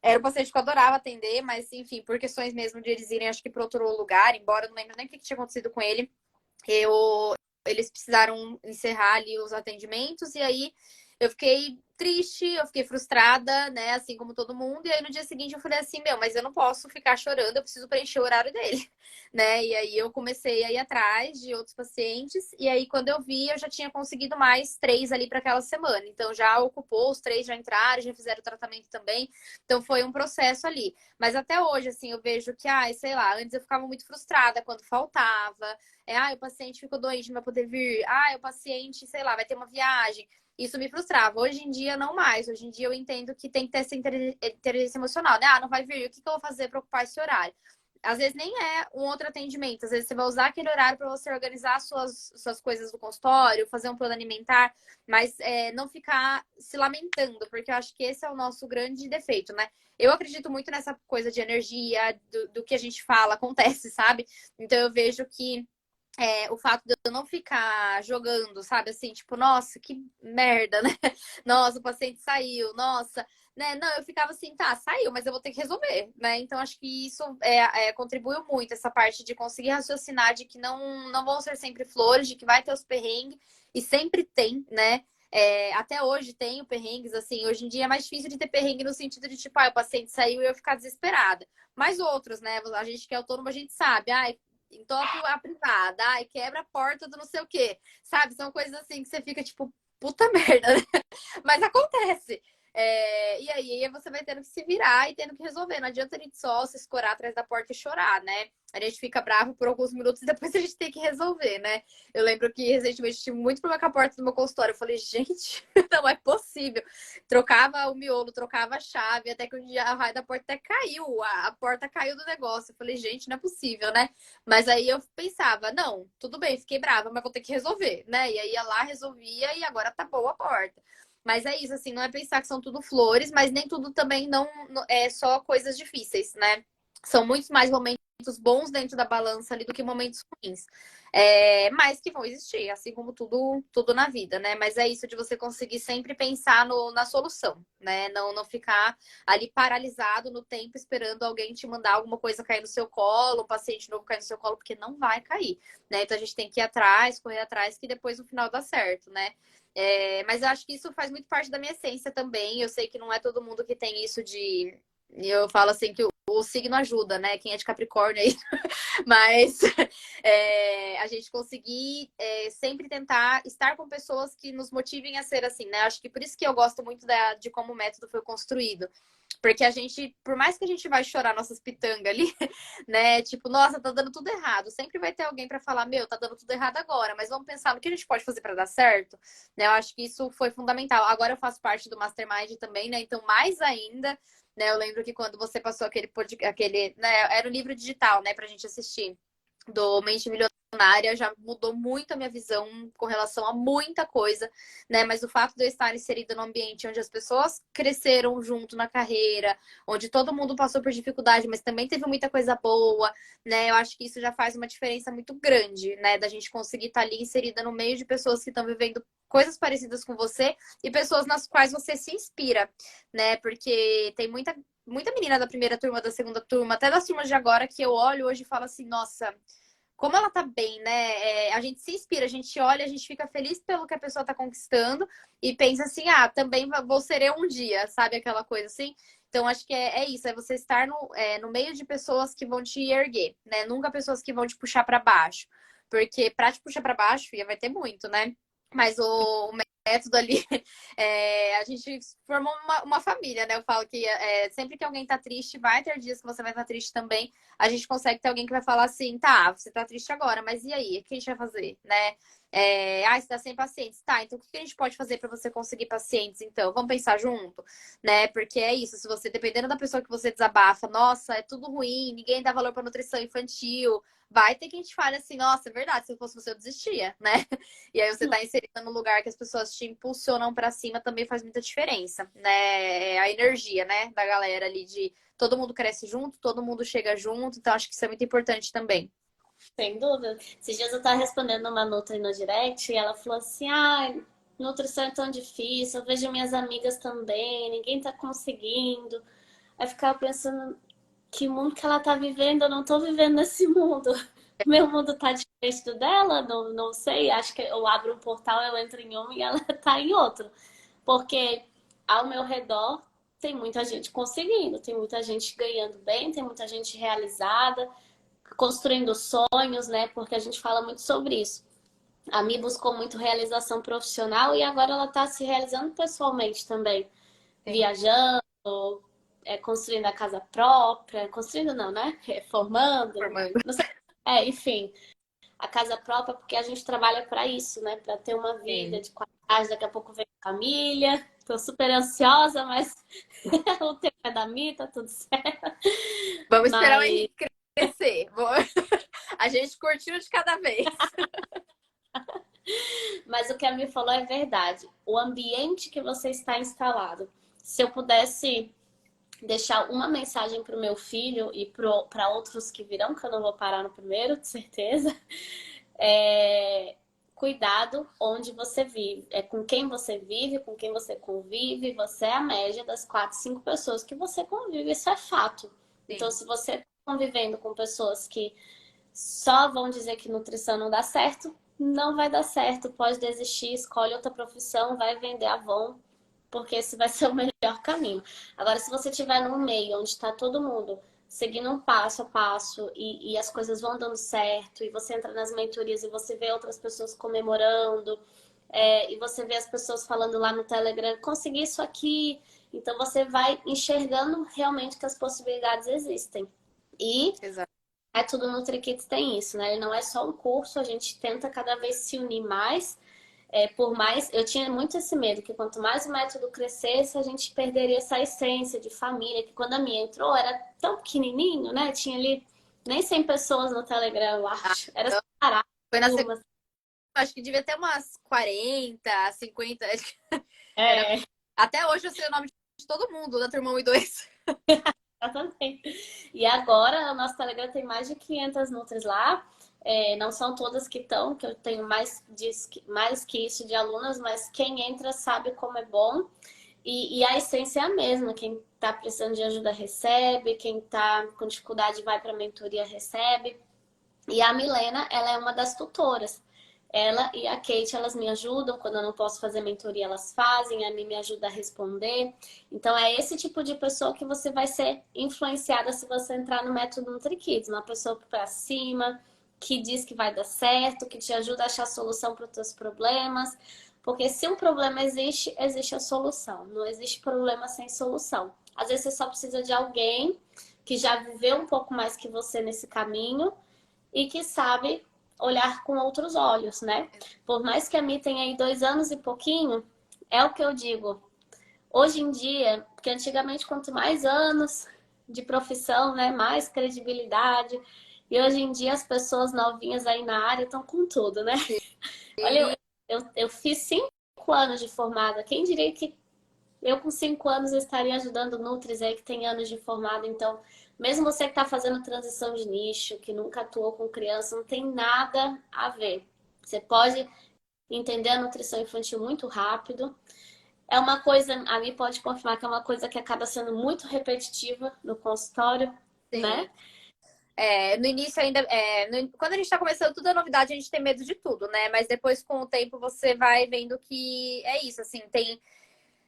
Era um paciente que eu adorava atender, mas enfim, por questões mesmo de eles irem, acho que para outro lugar, embora eu não lembro nem o que tinha acontecido com ele, eles precisaram encerrar ali os atendimentos, e aí eu fiquei triste, eu fiquei frustrada, né? Assim como todo mundo. E aí no dia seguinte eu falei assim, meu, mas eu não posso ficar chorando, eu preciso preencher o horário dele, né? E aí eu comecei a ir atrás de outros pacientes, e aí quando eu vi, eu já tinha conseguido mais 3 ali para aquela semana. Então já ocupou, os 3 já entraram, já fizeram o tratamento também. Então foi um processo ali. Mas até hoje, assim, eu vejo que, ai, sei lá, antes eu ficava muito frustrada quando faltava. O paciente ficou doente, não vai poder vir. O paciente, sei lá, vai ter uma viagem. Isso me frustrava. Hoje em dia, não mais. Hoje em dia, eu entendo que tem que ter essa inteligência emocional, né? Não vai vir. O que eu vou fazer para ocupar esse horário? Às vezes nem é um outro atendimento. Às vezes você vai usar aquele horário para você organizar suas coisas do consultório, fazer um plano alimentar, mas não ficar se lamentando, porque eu acho que esse é o nosso grande defeito, né? Eu acredito muito nessa coisa de energia, do que a gente fala, acontece, sabe? Então eu vejo que o fato de eu não ficar jogando, sabe? Assim, tipo, nossa, que merda, né? Nossa, o paciente saiu, nossa, né? Não, eu ficava assim, tá, saiu, mas eu vou ter que resolver, né? Então, acho que isso contribuiu muito, essa parte de conseguir raciocinar de que não vão ser sempre flores, de que vai ter os perrengues, e sempre tem, né? Até hoje tem perrengues, assim, hoje em dia é mais difícil de ter perrengue no sentido de, tipo, o paciente saiu e eu ficar desesperada. Mas outros, né? A gente que é autônomo, a gente sabe, entope a privada, quebra a porta do não sei o quê. Sabe? São coisas assim que você fica tipo, puta merda, né? Mas acontece. E aí você vai tendo que se virar e tendo que resolver. Não adianta a gente só se escorar atrás da porta e chorar, né? A gente fica bravo por alguns minutos e depois a gente tem que resolver, né? Eu lembro que recentemente tive muito problema com a porta do meu consultório. Eu falei, gente, não é possível. Trocava o miolo, trocava a chave, até que um dia a raio da porta até caiu. A porta caiu do negócio. Eu falei, gente, não é possível, né? Mas aí eu pensava, não, tudo bem, fiquei brava, mas vou ter que resolver, né? E aí ia lá, resolvia e agora tá boa a porta. Mas é isso, assim, não é pensar que são tudo flores, mas nem tudo também não é só coisas difíceis, né? São muitos mais momentos bons dentro da balança ali do que momentos ruins. Mas que vão existir, assim como tudo na vida, né? Mas é isso de você conseguir sempre pensar na solução, né? Não ficar ali paralisado no tempo esperando alguém te mandar alguma coisa cair no seu colo, um paciente novo cair no seu colo, porque não vai cair, né? Então a gente tem que ir atrás, correr atrás, que depois no final dá certo, né? Mas eu acho que isso faz muito parte da minha essência também. Eu sei que não é todo mundo que tem isso de. Eu falo assim que o signo ajuda, né? Quem é de Capricórnio aí. Mas a gente conseguir sempre tentar estar com pessoas que nos motivem a ser assim, né? Acho que por isso que eu gosto muito de como o método foi construído. Porque a gente, por mais que a gente vai chorar nossas pitangas ali, né? Tipo, nossa, tá dando tudo errado. Sempre vai ter alguém para falar, meu, tá dando tudo errado agora, mas vamos pensar no que a gente pode fazer para dar certo, né? Eu acho que isso foi fundamental. Agora eu faço parte do Mastermind também, né? Então, mais ainda, né? Eu lembro que quando você passou aquele, né? Era um livro digital, né, pra gente assistir do Mente Milionária, já mudou muito a minha visão com relação a muita coisa, né? Mas o fato de eu estar inserida num ambiente onde as pessoas cresceram junto na carreira, onde todo mundo passou por dificuldade, mas também teve muita coisa boa, né? Eu acho que isso já faz uma diferença muito grande, né? Da gente conseguir estar ali inserida no meio de pessoas que estão vivendo coisas parecidas com você e pessoas nas quais você se inspira, né? Porque tem muita menina da primeira turma, da segunda turma, até das turmas de agora, que eu olho hoje e falo assim, nossa, como ela tá bem, né? A gente se inspira, a gente olha, a gente fica feliz pelo que a pessoa tá conquistando e pensa assim, também vou ser eu um dia, sabe? Aquela coisa assim. Então, acho que é isso, é você estar no meio de pessoas que vão te erguer, né? Nunca pessoas que vão te puxar para baixo. Porque pra te puxar para baixo, vai ter muito, né? Mas o método ali, a gente formou uma família, né? Eu falo que sempre que alguém tá triste, vai ter dias que você vai estar triste também. A gente consegue ter alguém que vai falar assim, tá, você tá triste agora, mas e aí? O que a gente vai fazer, né? Você tá sem pacientes. Tá, então o que a gente pode fazer para você conseguir pacientes, então? Vamos pensar junto, né? Porque é isso, se você, dependendo da pessoa que você desabafa, nossa, é tudo ruim, ninguém dá valor para nutrição infantil, vai ter quem te fale assim, nossa, é verdade, se eu fosse você, eu desistia, né? E aí você tá inserida num lugar que as pessoas te impulsionam para cima também faz muita diferença, né? A energia, né, da galera ali de todo mundo cresce junto, todo mundo chega junto, então acho que isso é muito importante também. Sem dúvida. Esses dias eu tava respondendo uma Nutri no direct e ela falou assim: ai, nutrição é tão difícil, eu vejo minhas amigas também, ninguém tá conseguindo. Aí eu ficava pensando, que mundo que ela tá vivendo? Eu não tô vivendo nesse mundo. Meu mundo tá diferente do dela? Não sei. Acho que eu abro um portal, eu entro em um e ela tá em outro. Porque ao meu redor tem muita gente conseguindo, tem muita gente ganhando bem, tem muita gente realizada, construindo sonhos, né? Porque a gente fala muito sobre isso. A Mi buscou muito realização profissional e agora ela tá se realizando pessoalmente também. Sim. Viajando, construindo a casa própria, construindo não, né? Reformando, Formando. não sei. Enfim, a casa própria, porque a gente trabalha para isso, né? Para ter uma vida Sim. de qualidade. Daqui a pouco vem família. Tô super ansiosa, mas o tempo é da Mi, tá tudo certo. Vamos esperar o Mas, Henrique crescer. A gente curtiu de cada vez. mas o que a Mi falou é verdade. O ambiente que você está instalado. Se eu pudesse deixar uma mensagem para o meu filho e para outros que virão, que eu não vou parar no primeiro, de certeza, cuidado onde você vive, com quem você vive, com quem você convive, você é a média das 4, 5 pessoas que você convive, isso é fato. Então, Sim. se você está convivendo com pessoas que só vão dizer que nutrição não dá certo, não vai dar certo, pode desistir, escolhe outra profissão, vai vender Avon, porque esse vai ser o melhor caminho. Agora, se você estiver num meio onde está todo mundo seguindo um passo a passo e as coisas vão dando certo, e você entra nas mentorias e você vê outras pessoas comemorando, e você vê as pessoas falando lá no Telegram, consegui isso aqui, Então você vai enxergando realmente que as possibilidades existem. E Exato. Método NutriKids tem isso, né? Ele não é só um curso, a gente tenta cada vez se unir mais. Por mais, eu tinha muito esse medo que quanto mais o método crescesse, a gente perderia essa essência de família, que quando a minha entrou era tão pequenininho, né? Tinha ali nem 100 pessoas no Telegram, eu acho. Era Então, separado, foi na segunda, turmas. acho que devia ter umas 40, 50. Era... É, Até hoje eu sei o nome de todo mundo, da turma 1 e 2. exatamente. E agora o nosso Telegram tem mais de 500 nutris lá. Não são todas que estão, que eu tenho mais que isso de alunas, mas quem entra sabe como é bom. E a essência é a mesma. Quem está precisando de ajuda recebe, quem está com dificuldade vai para a mentoria recebe. E a Milena, ela é uma das tutoras. Ela e a Kate, elas me ajudam. Quando eu não posso fazer mentoria, elas fazem. A mim me ajuda a responder. Então, é esse tipo de pessoa que você vai ser influenciada se você entrar no método NutriKids. Uma pessoa para cima, que diz que vai dar certo, que te ajuda a achar solução para os teus problemas. Porque se um problema existe, existe a solução. Não existe problema sem solução. Às vezes você só precisa de alguém que já viveu um pouco mais que você nesse caminho e que sabe olhar com outros olhos, né? Por mais que a Mi tenha aí 2 anos e pouquinho, é o que eu digo. Hoje em dia, porque antigamente quanto mais anos de profissão, né, mais credibilidade. E hoje em dia as pessoas novinhas aí na área estão com tudo, né? Olha, eu fiz 5 anos de formada. Quem diria que eu com 5 anos estaria ajudando Nutris aí que tem anos de formado. Então, mesmo você que está fazendo transição de nicho, que nunca atuou com criança, não tem nada a ver. Você pode entender a nutrição infantil muito rápido. É uma coisa, a mim pode confirmar que é uma coisa que acaba sendo muito repetitiva no consultório, Sim. né? No início ainda, quando a gente tá começando tudo é novidade, a gente tem medo de tudo, né? Mas depois, com o tempo, você vai vendo que é isso, assim, tem.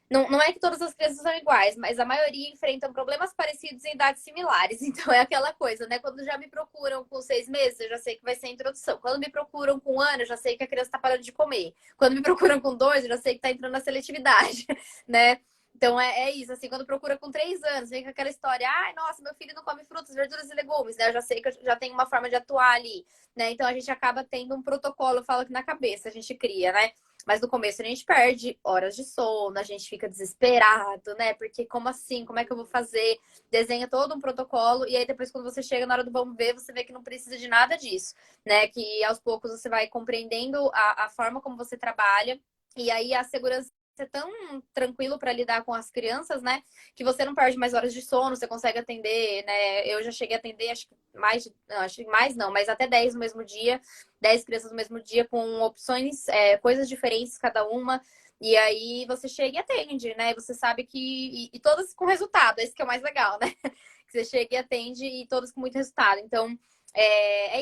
Não é que todas as crianças são iguais, mas a maioria enfrentam problemas parecidos em idades similares. Então é aquela coisa, né? Quando já me procuram com 6 meses, eu já sei que vai ser a introdução. Quando me procuram com 1 ano, eu já sei que a criança tá parando de comer. Quando me procuram com 2, eu já sei que tá entrando na seletividade, né? Então é isso, assim, quando procura com 3 anos, vem com aquela história, ai, nossa, meu filho não come frutas, verduras e legumes, né? Eu já sei que eu já tenho uma forma de atuar ali, né? Então a gente acaba tendo um protocolo, eu falo que na cabeça a gente cria, né? Mas no começo a gente perde horas de sono, a gente fica desesperado, né? Porque como assim? Como é que eu vou fazer? Desenha todo um protocolo e aí depois quando você chega na hora do vamos ver, você vê que não precisa de nada disso, né? Que aos poucos você vai compreendendo a forma como você trabalha e aí a segurança é tão tranquilo para lidar com as crianças, né? Que você não perde mais horas de sono, você consegue atender, né? Eu já cheguei a atender, acho que mais, não, acho que mais não, mas até 10 no mesmo dia, 10 crianças no mesmo dia, com opções, coisas diferentes cada uma. E aí você chega e atende, né? Você sabe que. E todas com resultado, esse que é o mais legal, né? Que você chega e atende e todas com muito resultado. Então,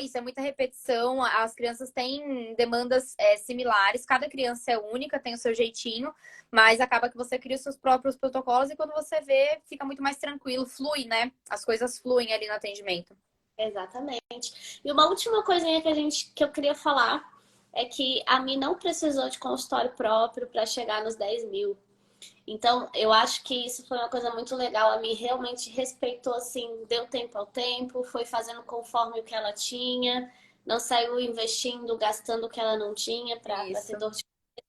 isso, é muita repetição. As crianças têm demandas similares, cada criança é única, tem o seu jeitinho, mas acaba que você cria os seus próprios protocolos e quando você vê, fica muito mais tranquilo, flui, né? As coisas fluem ali no atendimento. Exatamente. E uma última coisinha que eu queria falar é que a Mi não precisou de consultório próprio para chegar nos 10 mil. Então, eu acho que isso foi uma coisa muito legal. A Mi realmente respeitou, assim, deu tempo ao tempo, foi fazendo conforme o que ela tinha, não saiu investindo, gastando o que ela não tinha para ter Isso. dor de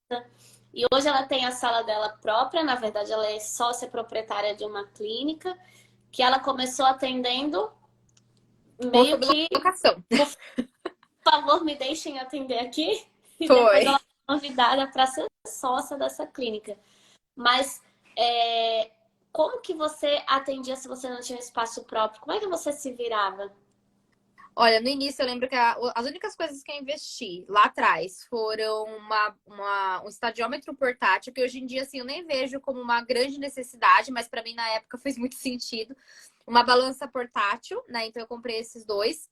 cabeça. E hoje ela tem a sala dela própria, na verdade, ela é sócia proprietária de uma clínica, que ela começou atendendo Com meio que, sublocação. por favor, me deixem atender aqui. E depois Foi. ela foi convidada para ser sócia dessa clínica. Mas como que você atendia se você não tinha espaço próprio? Como é que você se virava? Olha, no início eu lembro que as únicas coisas que eu investi lá atrás foram um estadiômetro portátil, que hoje em dia assim, eu nem vejo como uma grande necessidade, mas para mim na época fez muito sentido. Uma balança portátil, né? Então eu comprei esses dois.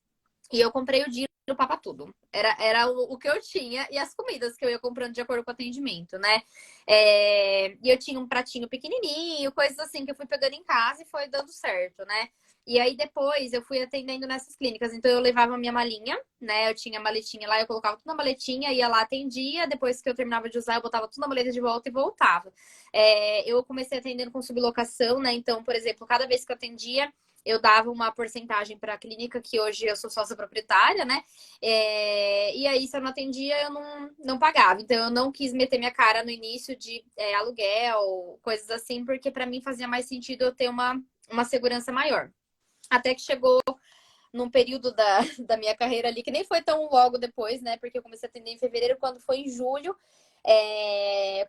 E eu comprei o dia do Papa Tudo. Era o que eu tinha e as comidas que eu ia comprando de acordo com o atendimento, né? E eu tinha um pratinho pequenininho, coisas assim que eu fui pegando em casa e foi dando certo, né? E aí depois eu fui atendendo nessas clínicas. Então eu levava a minha malinha, né? Eu tinha a maletinha lá, eu colocava tudo na maletinha, ia lá, atendia. Depois que eu terminava de usar, eu botava tudo na maleta de volta e voltava. Eu comecei atendendo com sublocação, né? Então, por exemplo, cada vez que eu atendia, eu dava uma porcentagem para a clínica, que hoje eu sou sócia proprietária, né? E aí, se eu não atendia, eu não pagava. Então, eu não quis meter minha cara no início de aluguel, coisas assim, porque para mim fazia mais sentido eu ter uma segurança maior. Até que chegou num período da minha carreira ali, que nem foi tão logo depois, né? Porque eu comecei a atender em fevereiro, quando foi em julho,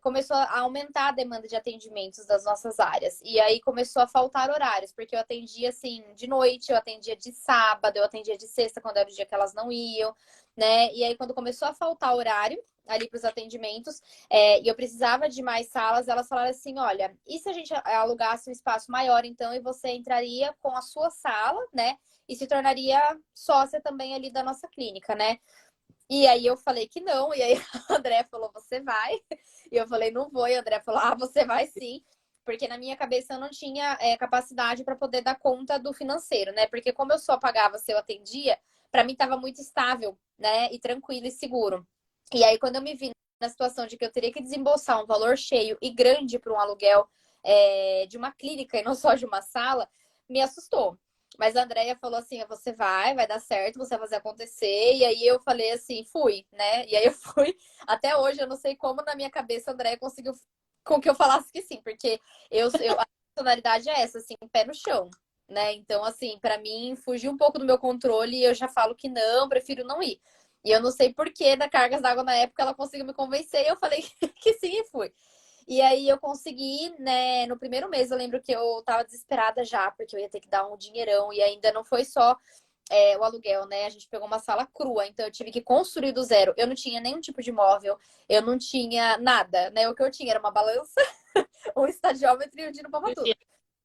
começou a aumentar a demanda de atendimentos das nossas áreas. E aí começou a faltar horários, porque eu atendia assim de noite, eu atendia de sábado, eu atendia de sexta, quando era o dia que elas não iam, né? E aí, quando começou a faltar horário ali para os atendimentos, e eu precisava de mais salas, elas falaram assim: olha, e se a gente alugasse um espaço maior, então, e você entraria com a sua sala, né? E se tornaria sócia também ali da nossa clínica, né? E aí eu falei que não, e aí a André falou, você vai? E eu falei, não vou, e a André falou, você vai sim. Porque na minha cabeça eu não tinha capacidade para poder dar conta do financeiro, né? Porque como eu só pagava se eu atendia, para mim estava muito estável, né? E tranquilo e seguro. E aí, quando eu me vi na situação de que eu teria que desembolsar um valor cheio e grande para um aluguel de uma clínica e não só de uma sala, me assustou. Mas a Andrea falou assim: você vai dar certo, você vai fazer acontecer. E aí eu falei assim, fui, né? E aí eu fui. Até hoje eu não sei como na minha cabeça a Andrea conseguiu com que eu falasse que sim, porque a personalidade é essa, assim, pé no chão, né? Então, assim, para mim, fugiu um pouco do meu controle e eu já falo que não, prefiro não ir. E eu não sei por que da Cargas d'Água na época ela conseguiu me convencer e eu falei que sim e fui. E aí eu consegui, né, no primeiro mês eu lembro que eu tava desesperada já, porque eu ia ter que dar um dinheirão e ainda não foi só o aluguel, né? A gente pegou uma sala crua, então eu tive que construir do zero. Eu não tinha nenhum tipo de móvel, eu não tinha nada, né? O que eu tinha era uma balança, um estadiômetro e um dino pra tudo.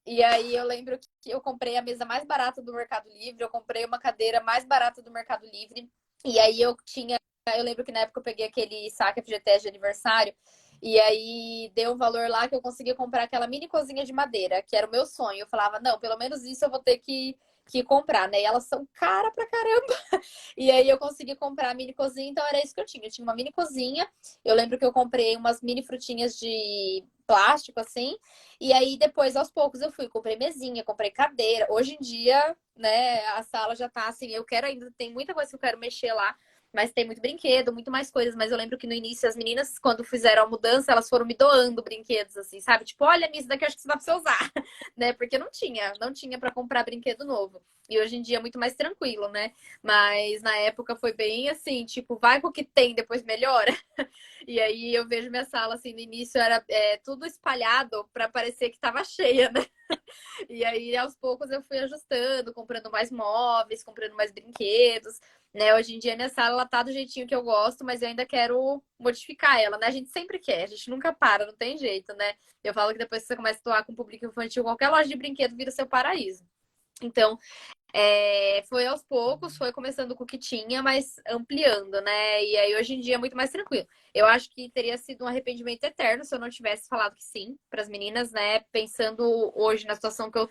E aí eu lembro que eu comprei a mesa mais barata do Mercado Livre, eu comprei uma cadeira mais barata do Mercado Livre. E aí eu lembro que na época eu peguei aquele saque FGTS de aniversário. E aí deu um valor lá que eu consegui comprar aquela mini cozinha de madeira, que era o meu sonho. Eu falava, não, pelo menos isso eu vou ter que comprar, né? E elas são cara pra caramba. E aí eu consegui comprar a mini cozinha, então era isso que eu tinha. Eu tinha uma mini cozinha. Eu lembro que eu comprei umas mini frutinhas de plástico, assim. E aí depois, aos poucos, eu fui, comprei mesinha, comprei cadeira. Hoje em dia, né, a sala já tá assim, eu quero ainda, tem muita coisa que eu quero mexer lá. Mas tem muito brinquedo, muito mais coisas. Mas eu lembro que no início as meninas, quando fizeram a mudança, elas foram me doando brinquedos, assim, sabe? Tipo, olha, Miss, daqui acho que você dá pra você usar, né? Porque não tinha para comprar brinquedo novo. E hoje em dia é muito mais tranquilo, né? Mas na época foi bem assim, tipo, vai com o que tem, depois melhora. E aí eu vejo minha sala, assim, no início era tudo espalhado para parecer que tava cheia, né? E aí, aos poucos, eu fui ajustando, comprando mais móveis, comprando mais brinquedos, né? Hoje em dia, minha sala, ela tá do jeitinho que eu gosto, mas eu ainda quero modificar ela, né? A gente sempre quer, a gente nunca para, não tem jeito, né? Eu falo que depois que você começa a atuar com o público infantil, qualquer loja de brinquedo vira seu paraíso. Então, foi aos poucos, foi começando com o que tinha, mas ampliando, né? E aí hoje em dia é muito mais tranquilo. Eu acho que teria sido um arrependimento eterno se eu não tivesse falado que sim para as meninas, né? Pensando hoje na situação que eu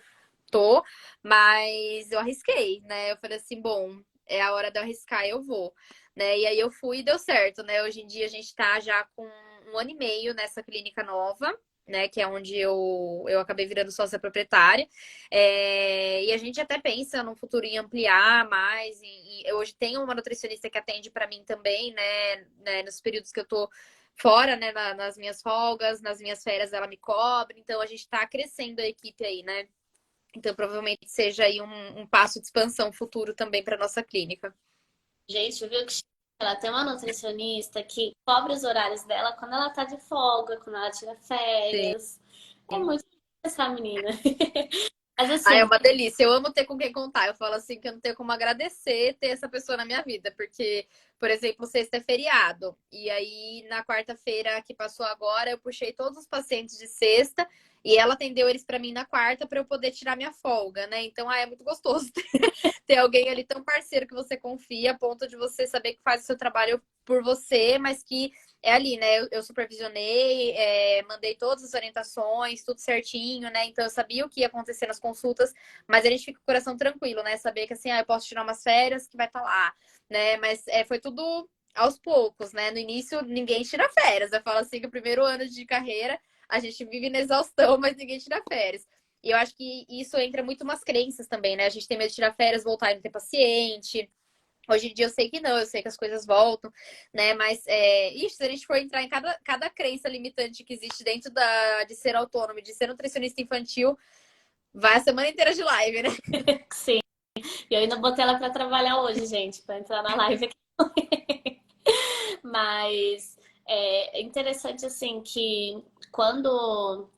tô, mas eu arrisquei, né? Eu falei assim, bom, é a hora de eu arriscar, eu vou, né? E aí eu fui e deu certo, né? Hoje em dia a gente tá já com 1 ano e meio nessa clínica nova, né? Que é onde eu acabei virando sócia proprietária. E a gente até pensa no futuro em ampliar mais. Hoje tem uma nutricionista que atende para mim também, né? Nos períodos que eu tô fora, né? Nas minhas folgas, nas minhas férias, ela me cobre. Então a gente tá crescendo a equipe aí, né? Então provavelmente seja aí um passo de expansão futuro também para nossa clínica. Gente, viu que ela tem uma nutricionista que cobre os horários dela quando ela tá de folga, quando ela tira Sim. férias. É muito essa menina. Mas Ah, é assim, uma delícia. Eu amo ter com quem contar. Eu falo assim que eu não tenho como agradecer ter essa pessoa na minha vida, porque, por exemplo, sexta é feriado. E aí, na quarta-feira que passou agora, eu puxei todos os pacientes de sexta E ela atendeu eles pra mim na quarta pra eu poder tirar minha folga, né? Então, é muito gostoso ter alguém ali tão parceiro que você confia, a ponto de você saber que faz o seu trabalho por você, mas que é ali, né? Eu supervisionei, mandei todas as orientações, tudo certinho, né? Então eu sabia o que ia acontecer nas consultas, mas a gente fica com o coração tranquilo, né? Saber que assim, eu posso tirar umas férias que vai estar lá, né? Mas foi tudo aos poucos, né? No início, ninguém tira férias. Eu falo assim que o primeiro ano de carreira, a gente vive na exaustão, mas ninguém tira férias. E eu acho que isso entra muito umas crenças também, né? A gente tem medo de tirar férias, voltar e não ter paciente. Hoje em dia eu sei que não, eu sei que as coisas voltam, né? Mas, se a gente for entrar em cada crença limitante que existe dentro de ser autônomo, de ser nutricionista infantil, vai a semana inteira de live, né? Sim. E eu ainda botei ela pra trabalhar hoje, gente, pra entrar na live aqui. Mas é interessante, assim, que quando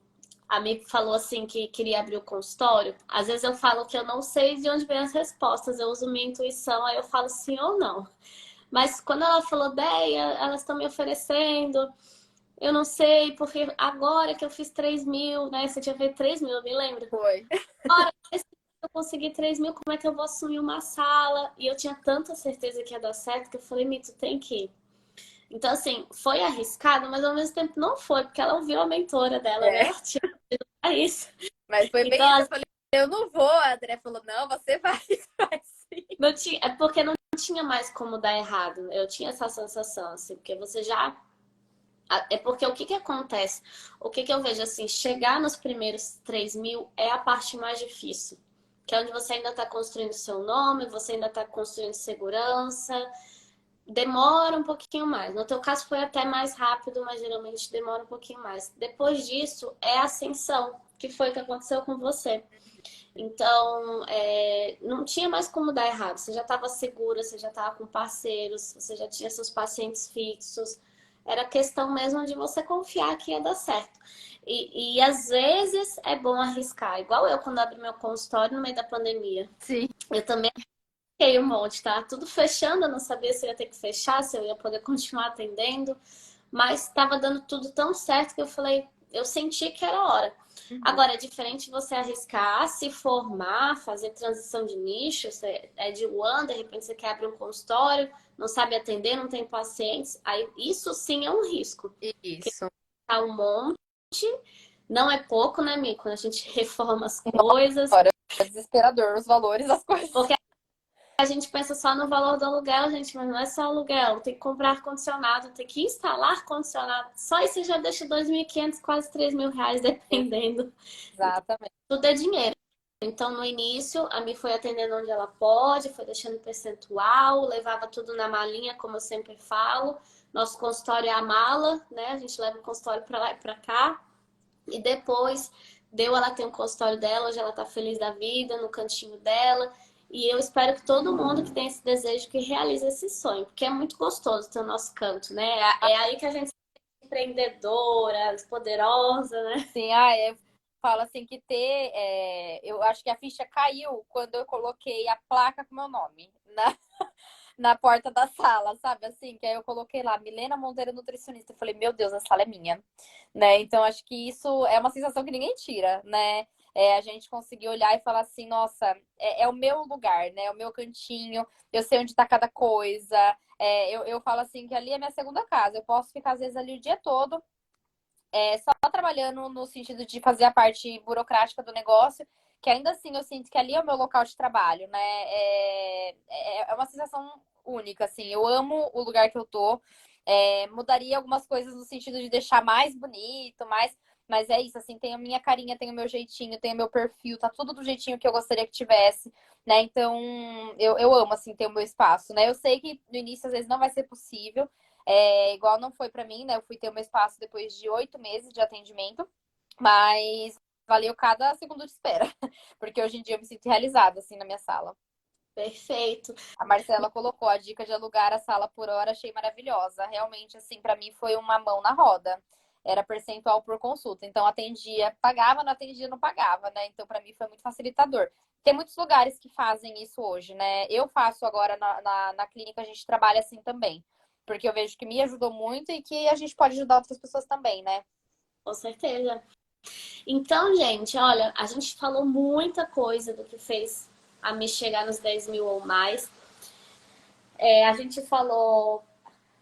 a Mi falou assim que queria abrir o consultório, às vezes eu falo que eu não sei de onde vem as respostas, eu uso minha intuição, aí eu falo sim ou não. Mas quando ela falou, Deia, elas estão me oferecendo, eu não sei, porque agora que eu fiz 3.000, né? Você tinha feito 3.000, eu me lembro. Foi. Agora, se eu conseguir 3.000, como é que eu vou assumir uma sala? E eu tinha tanta certeza que ia dar certo que eu falei, Mi, tu tem que ir. Então, assim, foi arriscado, mas ao mesmo tempo não foi, porque ela ouviu a mentora dela, né? É, Ela tinha dito pra isso. mas foi bem isso. Então, Eu falei, eu não vou. A André falou, não, você vai, vai sim. não tinha, é porque não tinha mais como dar errado. Eu tinha essa sensação, assim, porque você já. É porque o que que acontece? O que que eu vejo assim, chegar nos primeiros 3.000 é a parte mais difícil. Que é onde você ainda está construindo seu nome, você ainda está construindo segurança. Demora um pouquinho mais. No teu caso foi até mais rápido, mas geralmente demora um pouquinho mais. Depois disso é a ascensão, que foi o que aconteceu com você. Então, não tinha mais como dar errado. Você já estava segura, você já estava com parceiros, você já tinha seus pacientes fixos. Era questão mesmo de você confiar que ia dar certo. E às vezes é bom arriscar. Igual eu, quando abri meu consultório no meio da pandemia. Sim. Eu também arrisquei um monte, tá? Tudo fechando, eu não sabia se eu ia ter que fechar, se eu ia poder continuar atendendo. Mas estava dando tudo tão certo que eu falei, eu senti que era hora. Uhum. Agora, é diferente você arriscar, se formar, fazer transição de nicho, você é de one, de repente você quer abrir um consultório, não sabe atender, não tem pacientes, aí isso sim é um risco. Isso. Tá um monte, não é pouco, né, Mi? Quando a gente reforma as coisas, Olha, é desesperador os valores das coisas. porque a gente pensa só no valor do aluguel, gente, mas não é só aluguel. Tem que comprar ar-condicionado, tem que instalar ar-condicionado. Só isso já deixa 2.500, quase 3.000 reais, dependendo. Então, Exatamente. tudo é dinheiro. Então, no início, a Mi foi atendendo onde ela pode, foi deixando percentual, levava tudo na malinha, como eu sempre falo. Nosso consultório é a mala, né? A gente leva o consultório para lá e para cá. E depois ela tem um consultório dela, hoje ela tá feliz da vida, no cantinho dela. E eu espero que todo mundo que tem esse desejo que realize esse sonho, porque é muito gostoso ter o nosso canto, né? É aí que a gente é empreendedora, poderosa, né? Sim, eu falo assim que eu acho que a ficha caiu quando eu coloquei a placa com meu nome na porta da sala, sabe? Assim, que aí eu coloquei lá, Milena Monteiro nutricionista. Eu falei, meu Deus, a sala é minha, né? Então acho que isso é uma sensação que ninguém tira, né? A gente conseguir olhar e falar assim, nossa, é o meu lugar, né? É o meu cantinho, eu sei onde tá cada coisa. Eu falo assim que ali é minha segunda casa. Eu posso ficar, às vezes, ali o dia todo, só trabalhando no sentido de fazer a parte burocrática do negócio, que ainda assim eu sinto que ali é o meu local de trabalho, né? É uma sensação única, assim. Eu amo o lugar que eu tô. Mudaria algumas coisas no sentido de deixar mais bonito, mas é isso, assim, tem a minha carinha, tem o meu jeitinho, tem o meu perfil, tá tudo do jeitinho que eu gostaria que tivesse, né? Então, eu amo, assim, ter o meu espaço, né? Eu sei que no início, às vezes, não vai ser possível, igual não foi pra mim, né? Eu fui ter o meu espaço depois de 8 meses de atendimento, mas valeu cada segundo de espera, porque hoje em dia eu me sinto realizada, assim, na minha sala. Perfeito. A Marcela colocou a dica de alugar a sala por hora, achei maravilhosa. Realmente, assim, para mim foi uma mão na roda. Era percentual por consulta. Então, atendia, pagava, não atendia, não pagava, né? Então, para mim foi muito facilitador. Tem muitos lugares que fazem isso hoje, né? Eu faço agora na clínica, a gente trabalha assim também. Porque eu vejo que me ajudou muito e que a gente pode ajudar outras pessoas também, né? Com certeza. Então, gente, olha, a gente falou muita coisa do que fez a me chegar nos 10 mil ou mais. A gente falou.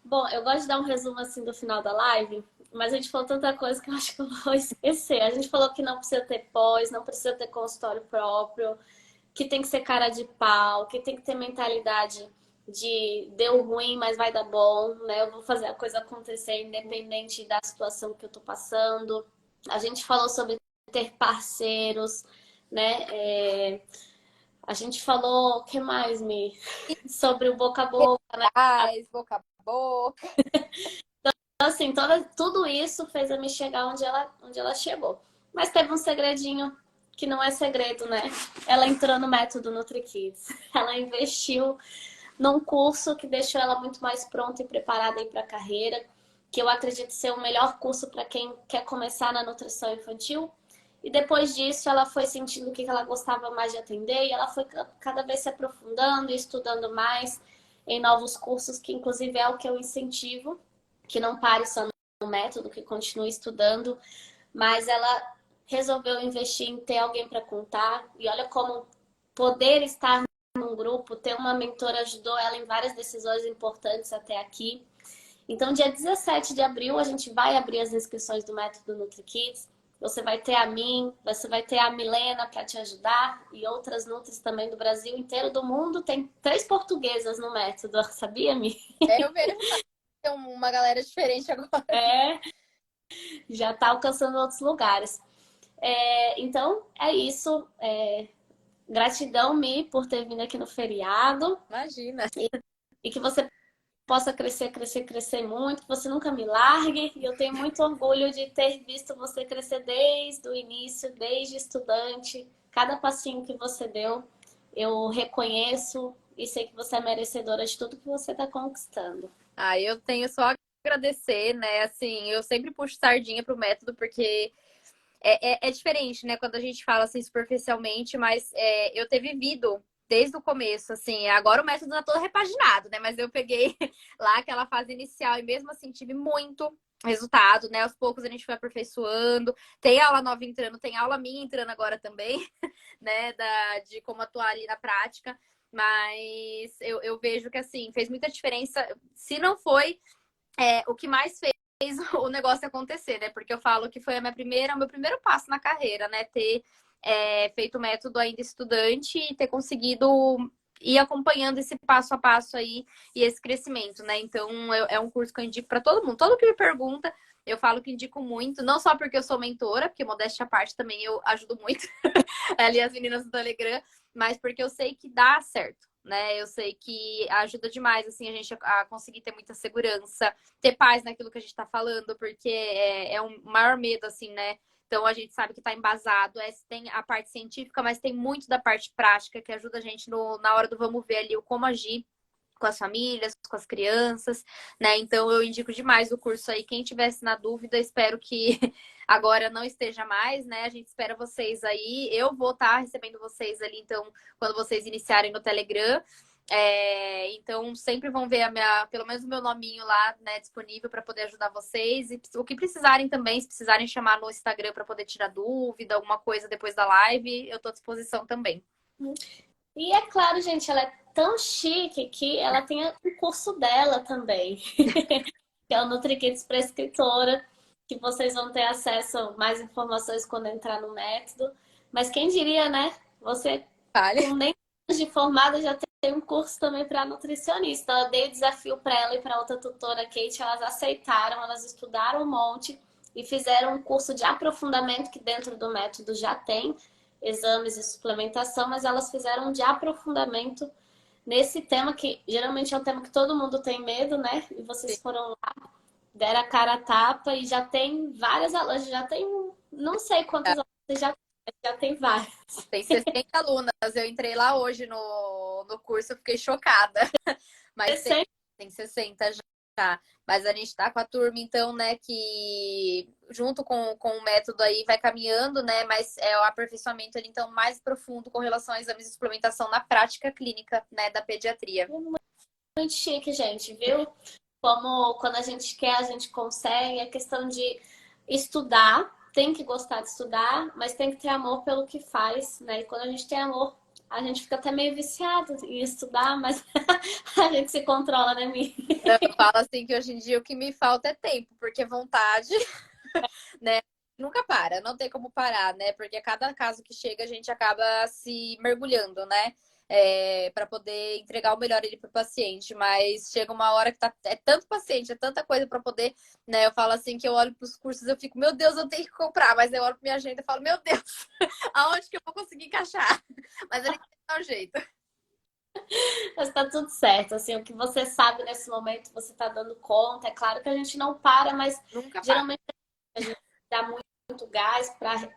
Bom, eu gosto de dar um resumo assim do final da live, mas a gente falou tanta coisa que eu acho que eu vou esquecer. A gente falou que não precisa ter pós, não precisa ter consultório próprio, que tem que ser cara de pau, que tem que ter mentalidade de deu ruim, mas vai dar bom, né? Eu vou fazer a coisa acontecer independente da situação que eu tô passando. A gente falou sobre ter parceiros, né? A gente falou, o que mais, Mi? Sobre o boca a boca, né? Boca a boca. Então, assim, tudo isso fez a me chegar onde ela chegou. Mas teve um segredinho que não é segredo, né? Ela entrou no método NutriKids. Ela investiu num curso que deixou ela muito mais pronta e preparada para a carreira, que eu acredito ser o melhor curso para quem quer começar na nutrição infantil. E depois disso, ela foi sentindo o que ela gostava mais de atender e ela foi cada vez se aprofundando e estudando mais em novos cursos, que inclusive é o que eu incentivo, que não pare só no método, que continue estudando, mas ela resolveu investir em ter alguém para contar. E olha como poder estar num grupo, ter uma mentora ajudou ela em várias decisões importantes até aqui. Então, dia 17 de abril, a gente vai abrir as inscrições do Método NutriKids. Você vai ter a mim, você vai ter a Milena para te ajudar e outras Nutris também do Brasil inteiro, do mundo. Tem 3 portuguesas no Método, sabia, Mi? Eu vejo que tem uma galera diferente agora. Já está alcançando outros lugares. Então, é isso. Gratidão, Mi, por ter vindo aqui no feriado. Imagina. E que você possa crescer, crescer, crescer muito, que você nunca me largue. E eu tenho muito orgulho de ter visto você crescer desde o início, desde estudante. Cada passinho que você deu, eu reconheço e sei que você é merecedora de tudo que você está conquistando. Eu tenho só a agradecer, né? Assim, eu sempre puxo sardinha pro método, porque é diferente, né? Quando a gente fala assim superficialmente, mas eu ter vivido desde o começo, assim, agora o método tá todo repaginado, né? Mas eu peguei lá aquela fase inicial e mesmo assim tive muito resultado, né? Aos poucos a gente foi aperfeiçoando. Tem aula nova entrando, tem aula minha entrando agora também, né? De como atuar ali na prática. Mas eu vejo que, assim, fez muita diferença. Se não foi o que mais fez o negócio acontecer, né? Porque eu falo que foi o meu primeiro passo na carreira, né? Ter feito o método ainda estudante e ter conseguido ir acompanhando esse passo a passo aí e esse crescimento, né? Então, é um curso que eu indico para todo mundo. Todo que me pergunta, eu falo que indico muito, não só porque eu sou mentora, porque modéstia à parte também eu ajudo muito ali as meninas do Telegram, mas porque eu sei que dá certo, né? Eu sei que ajuda demais, assim, a gente a conseguir ter muita segurança, ter paz naquilo que a gente tá falando, porque é um maior medo, assim, né? Então a gente sabe que tá embasado, tem a parte científica, mas tem muito da parte prática que ajuda a gente na hora do vamos ver ali o como agir com as famílias, com as crianças, né? Então eu indico demais o curso aí. Quem tivesse na dúvida, espero que agora não esteja mais, né? A gente espera vocês aí. Eu vou estar recebendo vocês ali, então, quando vocês iniciarem no Telegram. Então sempre vão ver pelo menos o meu nominho lá, né, disponível para poder ajudar vocês. E o que precisarem também, se precisarem chamar no Instagram para poder tirar dúvida, alguma coisa depois da live, eu estou à disposição também. E é claro, gente, ela é tão chique que ela tem o curso dela também, que é o NutriKids para escritora, que vocês vão ter acesso a mais informações quando entrar no método. Mas quem diria, né? Você, Vale. com nem anos de formada, já tem um curso também para nutricionista. Eu dei o desafio para ela e para outra tutora, Kate, elas aceitaram, elas estudaram um monte e fizeram um curso de aprofundamento que dentro do método já tem exames e suplementação, mas elas fizeram um de aprofundamento nesse tema que geralmente é um tema que todo mundo tem medo, né? E vocês foram lá, deram a cara a tapa e já tem várias aulas, já tem não sei quantas aulas, já tem várias. Tem 60 alunas. Eu entrei lá hoje no curso, eu fiquei chocada. Mas tem 60 já. Mas a gente tá com a turma, então, né, que junto com o método aí vai caminhando, né? Mas é o aperfeiçoamento ali, então, mais profundo com relação a exames de suplementação na prática clínica, né, da pediatria. Muito chique, gente, viu? Como quando a gente quer, a gente consegue. É questão de estudar, tem que gostar de estudar, mas tem que ter amor pelo que faz, né? E quando a gente tem amor, a gente fica até meio viciado em estudar, mas a gente se controla, né, Mi? Eu falo assim que hoje em dia o que me falta é tempo, porque vontade, né? Nunca para, não tem como parar, né? Porque cada caso que chega a gente acaba se mergulhando, né? Para poder entregar o melhor ali para o paciente, mas chega uma hora que é tanto paciente, é tanta coisa para poder, né? Eu falo assim que eu olho para os cursos, eu fico, meu Deus, eu tenho que comprar, mas eu olho para minha agenda e falo, meu Deus, aonde que eu vou conseguir encaixar? Mas ele tem que dar um jeito. Mas tá tudo certo, assim, o que você sabe nesse momento, você tá dando conta. É claro que a gente não para, mas Nunca para. geralmente a gente dá muito gás para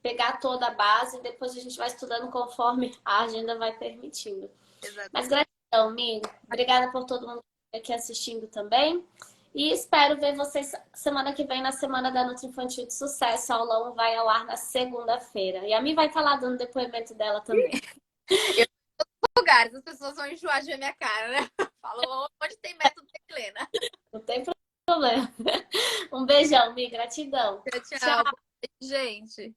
pegar toda a base e depois a gente vai estudando conforme a agenda vai permitindo. Mas Exatamente. gratidão, amigo. Obrigada por todo mundo aqui assistindo também. E espero ver vocês semana que vem na Semana da Nutri Infantil de Sucesso. A aula 1 vai ao ar na segunda-feira. E a Mi vai estar lá dando depoimento dela também. Eu lugares, as pessoas vão enjoar de ver minha cara, né? Falou onde tem método tem Helena. Não tem problema. Um beijão, Mi. Gratidão. Tchau, Tchau. tchau. Gente.